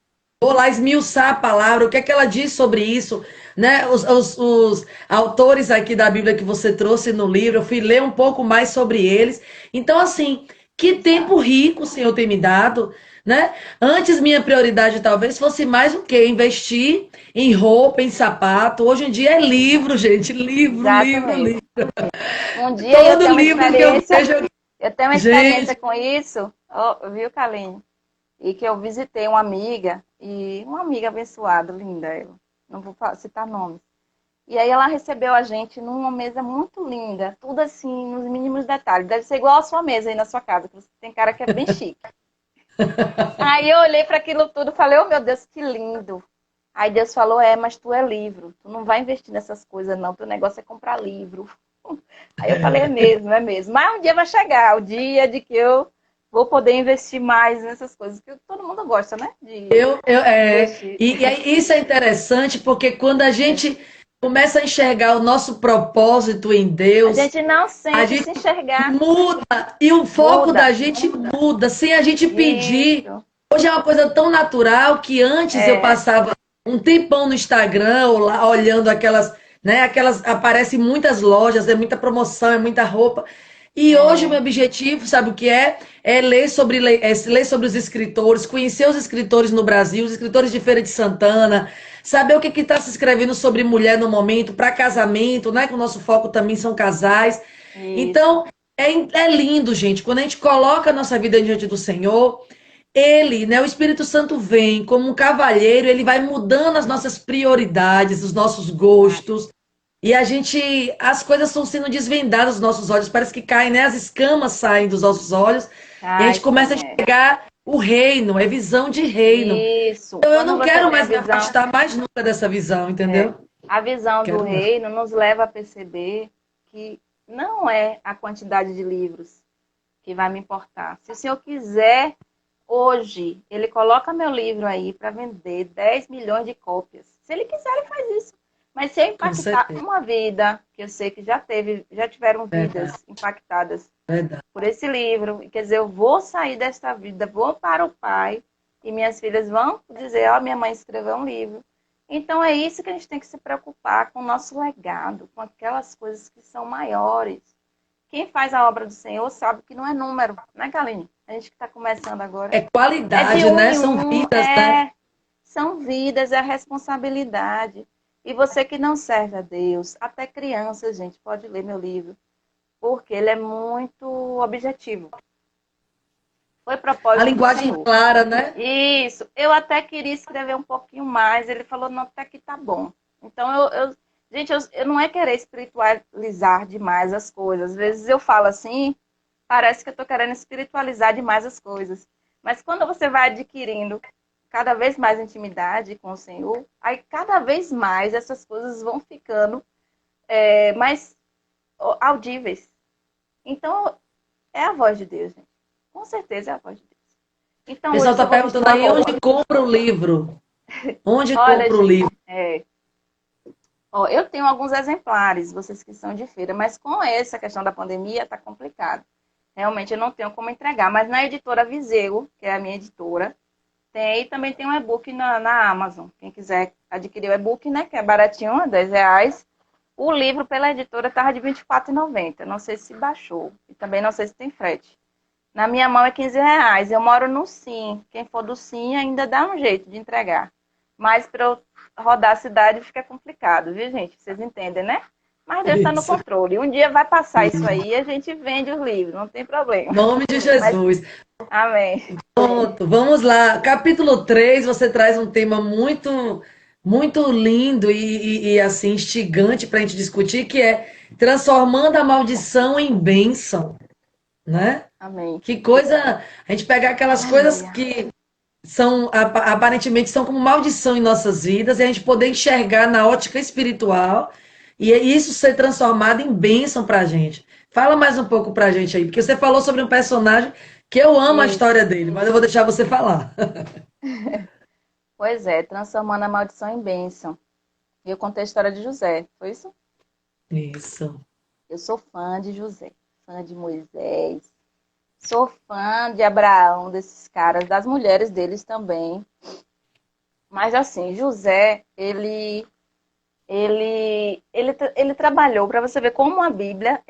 vou lá esmiuçar a palavra, o que é que ela diz sobre isso, né? Os autores aqui da Bíblia que você trouxe no livro, eu fui ler um pouco mais sobre eles. Então, assim, que tempo Exato. rico o Senhor tem me dado, né? Antes, minha prioridade talvez fosse mais o quê? Investir em roupa, em sapato. Hoje em dia é livro, gente. Livro, livro, Exatamente. livro. Um dia eu Todo tenho uma livro que eu experiência, vejo. eu tenho uma Gente, experiência com isso, ó, viu, Kaline? E que eu visitei uma amiga, e uma amiga abençoada, linda ela, não vou citar nomes. E aí ela recebeu a gente numa mesa muito linda, tudo assim, nos mínimos detalhes. Deve ser igual a sua mesa aí na sua casa, que você tem cara que é bem chique. Aí eu olhei para aquilo tudo e falei, oh meu Deus, que lindo. Aí Deus falou, mas tu é livro, tu não vai investir nessas coisas não, teu negócio é comprar livro. Aí eu falei, é mesmo, é mesmo. Mas um dia vai chegar, o dia de que eu vou poder investir mais nessas coisas, que todo mundo gosta, né? De investir. isso é interessante porque quando a É. gente começa a enxergar o nosso propósito em A Deus, gente não a sente gente se enxergar, muda e o foco da muda. gente muda sem a gente pedir. Isso, Hoje é uma coisa tão natural que antes eu é, passava um tempão no Instagram ou lá olhando aquelas, né, aquelas aparecem muitas lojas, é muita promoção, é muita roupa. E hoje o meu é, objetivo, sabe o que é? É ler sobre, ler sobre os escritores, conhecer os escritores no Brasil, os escritores de Feira de Santana, saber o que está se escrevendo sobre mulher no momento, para casamento, né? Que o nosso foco também são casais. isso. Então, é lindo, gente, quando a gente coloca a nossa vida diante do Senhor, ele, né, o Espírito Santo vem como um cavalheiro, ele vai mudando as nossas prioridades, os nossos gostos, e a gente, as coisas estão sendo desvendadas dos nossos olhos, parece que caem, né, as escamas saem dos nossos olhos, e a Ai, gente começa a sim, é. enxergar o reino, é visão de reino. Isso. Então eu Quando não você quero tem a mais me visão, afastar mais nunca dessa visão, entendeu? a visão do Quero não. reino nos leva a perceber que não é a quantidade de livros que vai me importar. Se o senhor quiser, hoje, ele coloca meu livro aí para vender 10 milhões de cópias. Se ele quiser, ele faz isso. Mas se eu Com impactar certeza, uma vida, que eu sei que já tiveram verdade, vidas impactadas verdade. por esse livro, quer dizer, eu vou sair desta vida, vou para o Pai, e minhas filhas vão dizer, ó, minha mãe escreveu um livro. Então é isso que a gente tem que se preocupar com o nosso legado, com aquelas coisas que são maiores. Quem faz a obra do Senhor sabe que não é número, né, Kaline? A gente que está começando agora. É É de qualidade, um né? em São um, vidas, né? são vidas, é responsabilidade. E você que não serve a Deus, até criança, gente, pode ler meu livro, porque ele é muito objetivo. Foi A propósito do linguagem Senhor. clara, né? Isso. Eu até queria escrever um pouquinho mais. Ele falou, não, até que tá bom. Então, gente, eu não é querer espiritualizar demais as coisas. Às vezes eu falo assim, parece que eu tô querendo espiritualizar demais as coisas. Mas quando você vai adquirindo cada vez mais intimidade com o Senhor, aí cada vez mais essas coisas vão ficando mais audíveis. Então, é a voz de Deus, gente. Com certeza é a voz de Deus. O Então, pessoal hoje, se está eu vou vestir perguntando uma aí roupa. onde compra o livro. Onde Olha, compra o gente, livro? ó, eu tenho alguns exemplares, vocês que são de feira, mas com essa questão da pandemia tá complicado. Realmente eu não tenho como entregar, mas na editora Viseu, que é a minha editora, também tem um e-book na Amazon. Quem quiser adquirir o e-book, né, que é baratinho, R$ 10. O livro pela editora estava de R$ 24,90. Não sei se baixou. E também não sei se tem frete. Na minha mão é R$ 15. Eu moro no Sim. Quem for do Sim ainda dá um jeito de entregar. Mas para eu rodar a cidade fica complicado, viu, gente? Vocês entendem, né? Mas Deus está no Isso. controle. Um dia vai passar isso aí e a gente vende os livros, não tem problema. Em nome de Mas, Jesus. amém. Pronto, vamos lá. Capítulo 3, você traz um tema muito, muito lindo e, assim, instigante para a gente discutir, que é transformando a maldição em bênção, né? Amém. Que coisa, a gente pegar aquelas coisas Aleluia. que aparentemente são como maldição em nossas vidas, e a gente poder enxergar na ótica espiritual e isso ser transformado em bênção para a gente. Fala mais um pouco para a gente aí, porque você falou sobre um personagem que eu amo a Isso. história dele, mas eu vou deixar você falar. Pois é, transformando a maldição em bênção. E eu contei a história de José, foi isso? Isso. Eu sou fã de José, fã de Moisés, sou fã de Abraão, desses caras, das mulheres deles também. Mas assim, José, ele trabalhou, para você ver como a Bíblia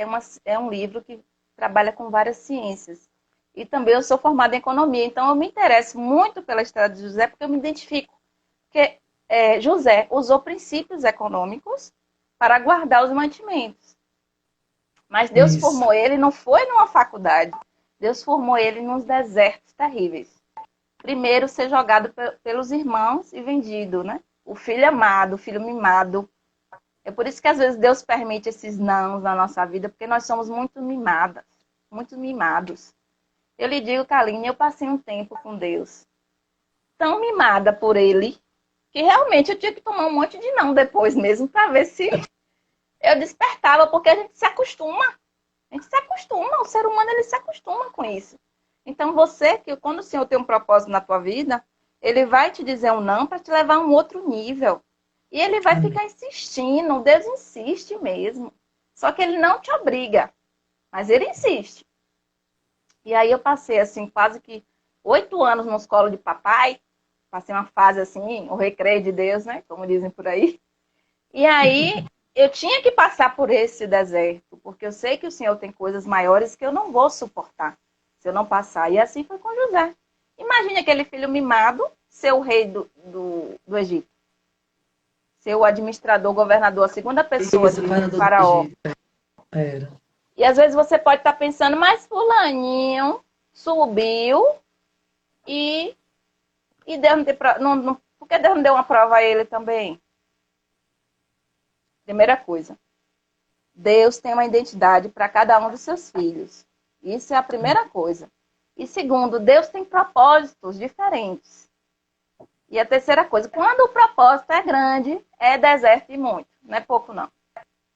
é um livro que trabalha com várias ciências. E também eu sou formada em economia, então eu me interesso muito pela história de José, porque eu me identifico. Porque José usou princípios econômicos para guardar os mantimentos. Mas Deus Isso. formou ele, não foi numa faculdade. Deus formou ele nos desertos terríveis. Primeiro, ser jogado pelos irmãos e vendido, né? O filho amado, o filho mimado. É por isso que às vezes Deus permite esses nãos na nossa vida, porque nós somos muito mimadas, muito mimados. Eu lhe digo, Kaline, eu passei um tempo com Deus tão mimada por ele, que realmente eu tinha que tomar um monte de não depois mesmo, para ver se eu despertava, porque a gente se acostuma. A gente se acostuma, o ser humano ele se acostuma com isso. Então você, que quando o Senhor tem um propósito na tua vida, ele vai te dizer um não para te levar a um outro nível. E ele vai Amém. ficar insistindo, Deus insiste mesmo. Só que ele não te obriga, mas ele insiste. E aí eu passei, assim, quase que 8 anos no colo de papai. Passei uma fase, assim, o recreio de Deus, né? Como dizem por aí. E aí eu tinha que passar por esse deserto, porque eu sei que o Senhor tem coisas maiores que eu não vou suportar se eu não passar. E assim foi com José. Imagine aquele filho mimado ser o rei do Egito, ser o administrador, governador, a segunda pessoa Isso, de parador do Faraó. Egito. Era. E às vezes você pode estar pensando, mas fulaninho subiu e, e Deus não, por que Deus não deu uma prova a ele também? Primeira coisa, Deus tem uma identidade para cada um dos seus filhos. Isso é a primeira coisa. E segundo, Deus tem propósitos diferentes. E a terceira coisa, quando o propósito é grande, é deserto e muito. Não é pouco, não.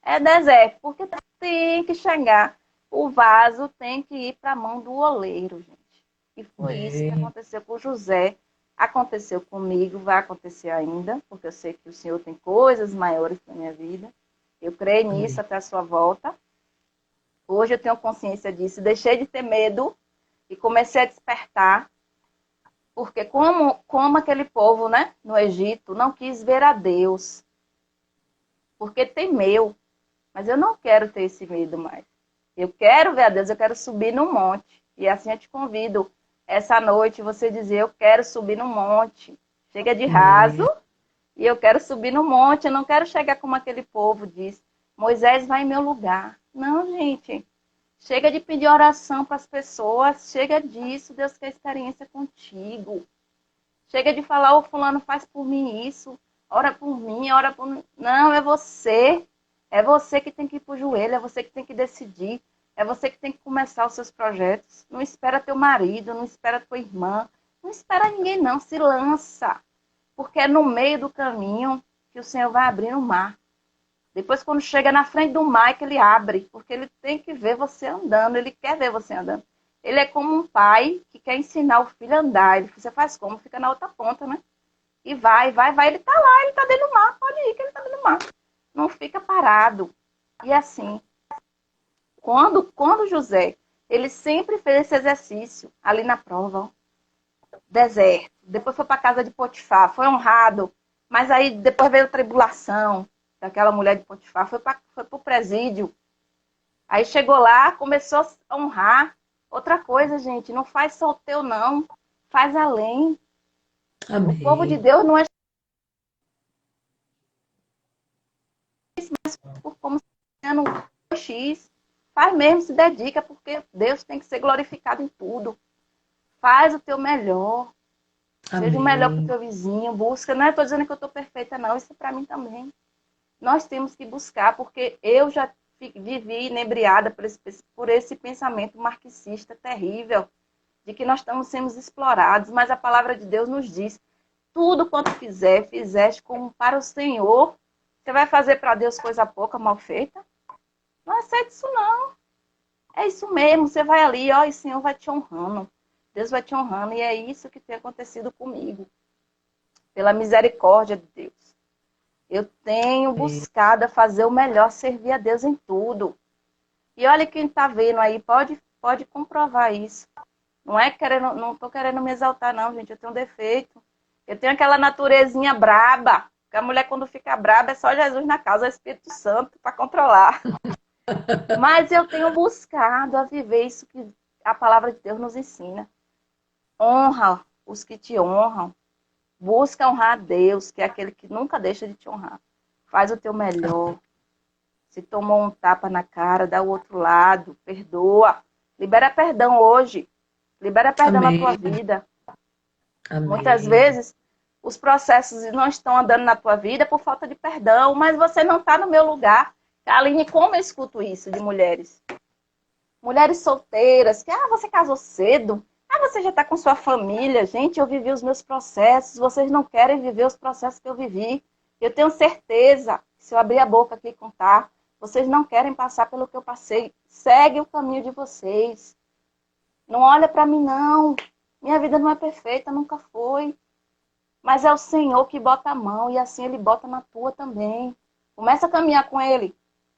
É deserto, porque tem que chegar. O vaso tem que ir para a mão do oleiro, gente. E foi isso que Amém. aconteceu com José. Aconteceu comigo, vai acontecer ainda, porque eu sei que o Senhor tem coisas maiores para minha vida. Eu creio nisso Amém. até a sua volta. Hoje eu tenho consciência disso, deixei de ter medo e comecei a despertar, porque como aquele povo, né, no Egito, não quis ver a Deus, porque temeu, mas eu não quero ter esse medo mais. Eu quero ver a Deus, eu quero subir no monte. E assim eu te convido, essa noite, você dizer, eu quero subir no monte. Chega de raso Amém. e eu quero subir no monte, eu não quero chegar como aquele povo diz, Moisés vai em meu lugar. Não, gente, chega de pedir oração para as pessoas. Chega disso. Deus quer experiência contigo. Chega de falar, o fulano faz por mim isso. Ora por mim, ora por mim. Não, é você. É você que tem que ir para o joelho. É você que tem que decidir. É você que tem que começar os seus projetos. Não espera teu marido, não espera tua irmã. Não espera ninguém, não. Se lança. Porque é no meio do caminho que o Senhor vai abrir o mar. Depois, quando chega na frente do mar, é que ele abre, porque ele tem que ver você andando, ele quer ver você andando. Ele é como um pai que quer ensinar o filho a andar. Você faz como? Fica na outra ponta, né? E vai, vai, vai. Ele tá lá, ele tá dentro do mar. Pode ir que ele tá dentro do mar. Não fica parado. E assim, quando José, ele sempre fez esse exercício ali na prova, ó, deserto. Depois foi para casa de Potifar, foi honrado. Mas aí depois veio a tribulação daquela mulher de Potifar, foi para o presídio. Aí chegou lá, começou a honrar. Outra coisa, gente, não faz só o teu, não. Faz além. O povo de Amém. Deus não é por como sendo X. Faz mesmo, se dedica, porque Deus tem que ser glorificado em tudo. Faz o teu melhor. Seja o melhor para o Amém. teu vizinho. Busca. Não estou dizendo que eu estou perfeita, não. Isso é para mim também. Nós temos que buscar, porque eu já vivi inebriada por esse pensamento marxista terrível, de que nós estamos sendo explorados, mas a palavra de Deus nos diz, tudo quanto fizer, fizeste como para o Senhor. Você vai fazer para Deus coisa pouca, mal feita? Não aceita isso não. É isso mesmo, você vai ali, ó, e o Senhor vai te honrando. Deus vai te honrando, e é isso que tem acontecido comigo. Pela misericórdia de Deus. Eu tenho buscado a fazer o melhor, servir a Deus em tudo. E olha quem está vendo aí, pode comprovar isso. Não estou querendo me exaltar não, gente, eu tenho um defeito. Eu tenho aquela naturezinha braba, que a mulher quando fica braba é só Jesus na casa, é o Espírito Santo para controlar. Mas eu tenho buscado a viver isso que a palavra de Deus nos ensina. Honra os que te honram. Busca honrar a Deus, que é aquele que nunca deixa de te honrar. Faz o teu melhor. Se tomou um tapa na cara, dá o outro lado. Perdoa. Libera perdão hoje. Libera perdão na tua vida. Amém. Muitas vezes, os processos não estão andando na tua vida por falta de perdão, mas você não está no meu lugar. Aline, como eu escuto isso de mulheres? Mulheres solteiras, que você casou cedo, você já está com sua família. Gente, eu vivi os meus processos, vocês não querem viver os processos que eu vivi. Eu tenho certeza, se eu abrir a boca aqui e contar, vocês não querem passar pelo que eu passei. Segue o caminho de vocês. Não olha para mim, não. Minha vida não é perfeita, nunca foi. Mas é o Senhor que bota a mão, e assim Ele bota na tua também. Começa a caminhar com Ele.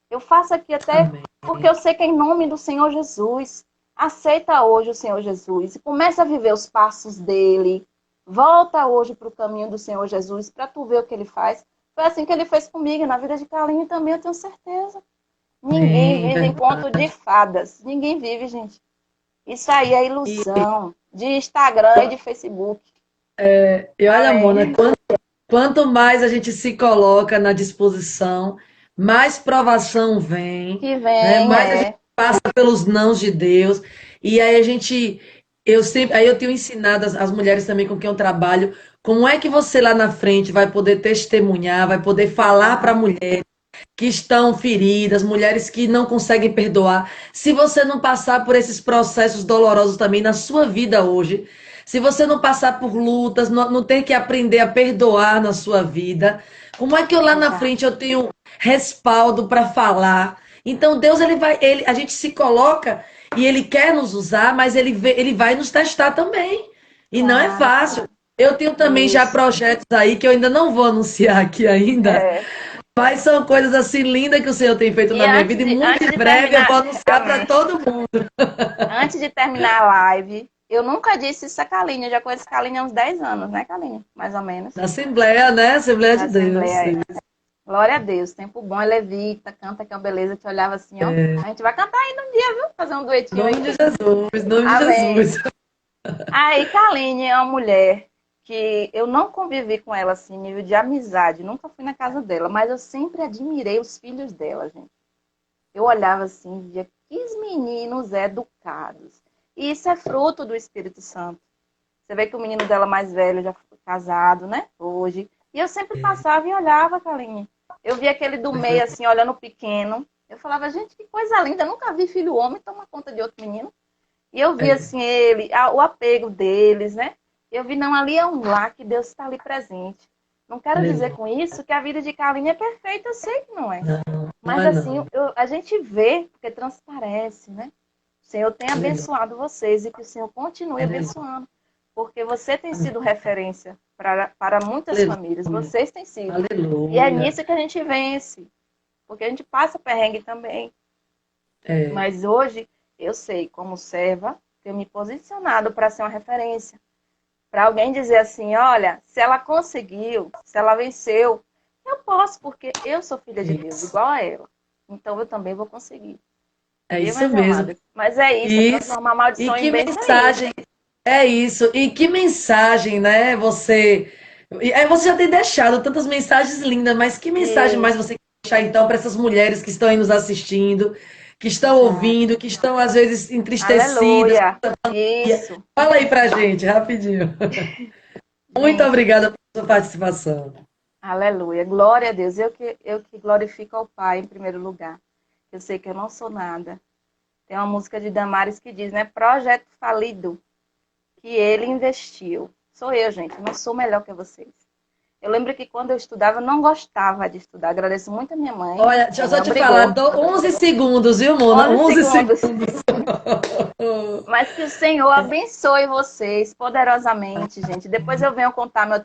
Eu faço aqui até porque eu sei que é em nome do Senhor Jesus. Aceita hoje o Senhor Jesus e começa a viver os passos dele. Volta hoje para o caminho do Senhor Jesus para tu ver o que ele faz. Foi assim que ele fez comigo, na vida de Carlinhos também, eu tenho certeza. Ninguém vive em conto de fadas. Ninguém vive, gente. Isso aí é ilusão de Instagram e de Facebook. E olha, Mona, quanto mais a gente se coloca na disposição, mais provação vem, Que né? vem, Mais a gente passa pelos nãos de Deus. E aí eu tenho ensinado as mulheres também com quem eu trabalho, como é que você lá na frente vai poder testemunhar, vai poder falar para mulheres que estão feridas, mulheres que não conseguem perdoar, se você não passar por esses processos dolorosos também na sua vida hoje, se você não passar por lutas, não ter que aprender a perdoar na sua vida, como é que eu lá na frente eu tenho respaldo para falar? Então Deus a gente se coloca e ele quer nos usar, mas ele vai nos testar também. E não é fácil. Eu tenho também já projetos aí que eu ainda não vou anunciar aqui ainda, mas são coisas assim lindas que o Senhor tem feito na minha vida e muito em breve eu vou anunciar para todo mundo. Antes de terminar a live, eu nunca disse isso a Kaline. Eu já conheço a Kaline há uns 10 anos, né, Kaline? Mais ou menos. Na Assembleia, né? Assembleia de Deus. Glória a Deus. Tempo bom, é levita, canta que é uma beleza. Te olhava assim, ó. A gente vai cantar ainda um dia, viu? Fazer um duetinho aí. Nome de Jesus, nome de Jesus. Aí, Kaline é uma mulher que eu não convivi com ela, assim, nível de amizade. Nunca fui na casa dela, mas eu sempre admirei os filhos dela, gente. Eu olhava assim e dizia, que meninos educados. E isso é fruto do Espírito Santo. Você vê que o menino dela mais velho já foi casado, né? Hoje. E eu sempre passava e olhava, Kaline. Eu via aquele do meio, assim, olhando o pequeno. Eu falava, gente, que coisa linda. Eu nunca vi filho homem tomar conta de outro menino. E eu vi, assim, o apego deles, né? Eu vi, não, ali é um lar que Deus está ali presente. Não quero dizer com isso que a vida de Kaline é perfeita, eu sei que não é. Mas assim, a gente vê, porque transparece, né? O Senhor tem abençoado vocês e que o Senhor continue abençoando. Porque você tem sido referência para muitas famílias. Vocês têm sido. Aleluia. E é nisso que a gente vence. Porque a gente passa perrengue também. Mas hoje, eu sei, como serva, tenho me posicionado para ser uma referência. Para alguém dizer assim, olha, se ela conseguiu, se ela venceu, eu posso, porque eu sou filha de Deus, igual a ela. Então eu também vou conseguir. É isso mesmo. Mas é isso, transformar maldição em bênção. Mensagem, é isso. E que mensagem, né? Você já tem deixado tantas mensagens lindas, mas que mensagem mais você quer deixar então para essas mulheres que estão aí nos assistindo, que estão ouvindo, que estão às vezes entristecidas? Aleluia. Isso. Fala aí pra gente, rapidinho. Muito obrigada pela sua participação. Aleluia. Glória a Deus. Eu que glorifico ao Pai em primeiro lugar. Eu sei que eu não sou nada. Tem uma música de Damares que diz, né? Projeto falido. que ele investiu. Sou eu, gente, não sou melhor que vocês. Eu lembro que quando eu estudava, eu não gostava de estudar. Agradeço muito a minha mãe. Olha, deixa eu Ela só me te obrigou. falar, 11 segundos, viu, Mona? 11 11 segundos. segundos. Mas que o Senhor abençoe vocês poderosamente, gente. Depois eu venho contar meu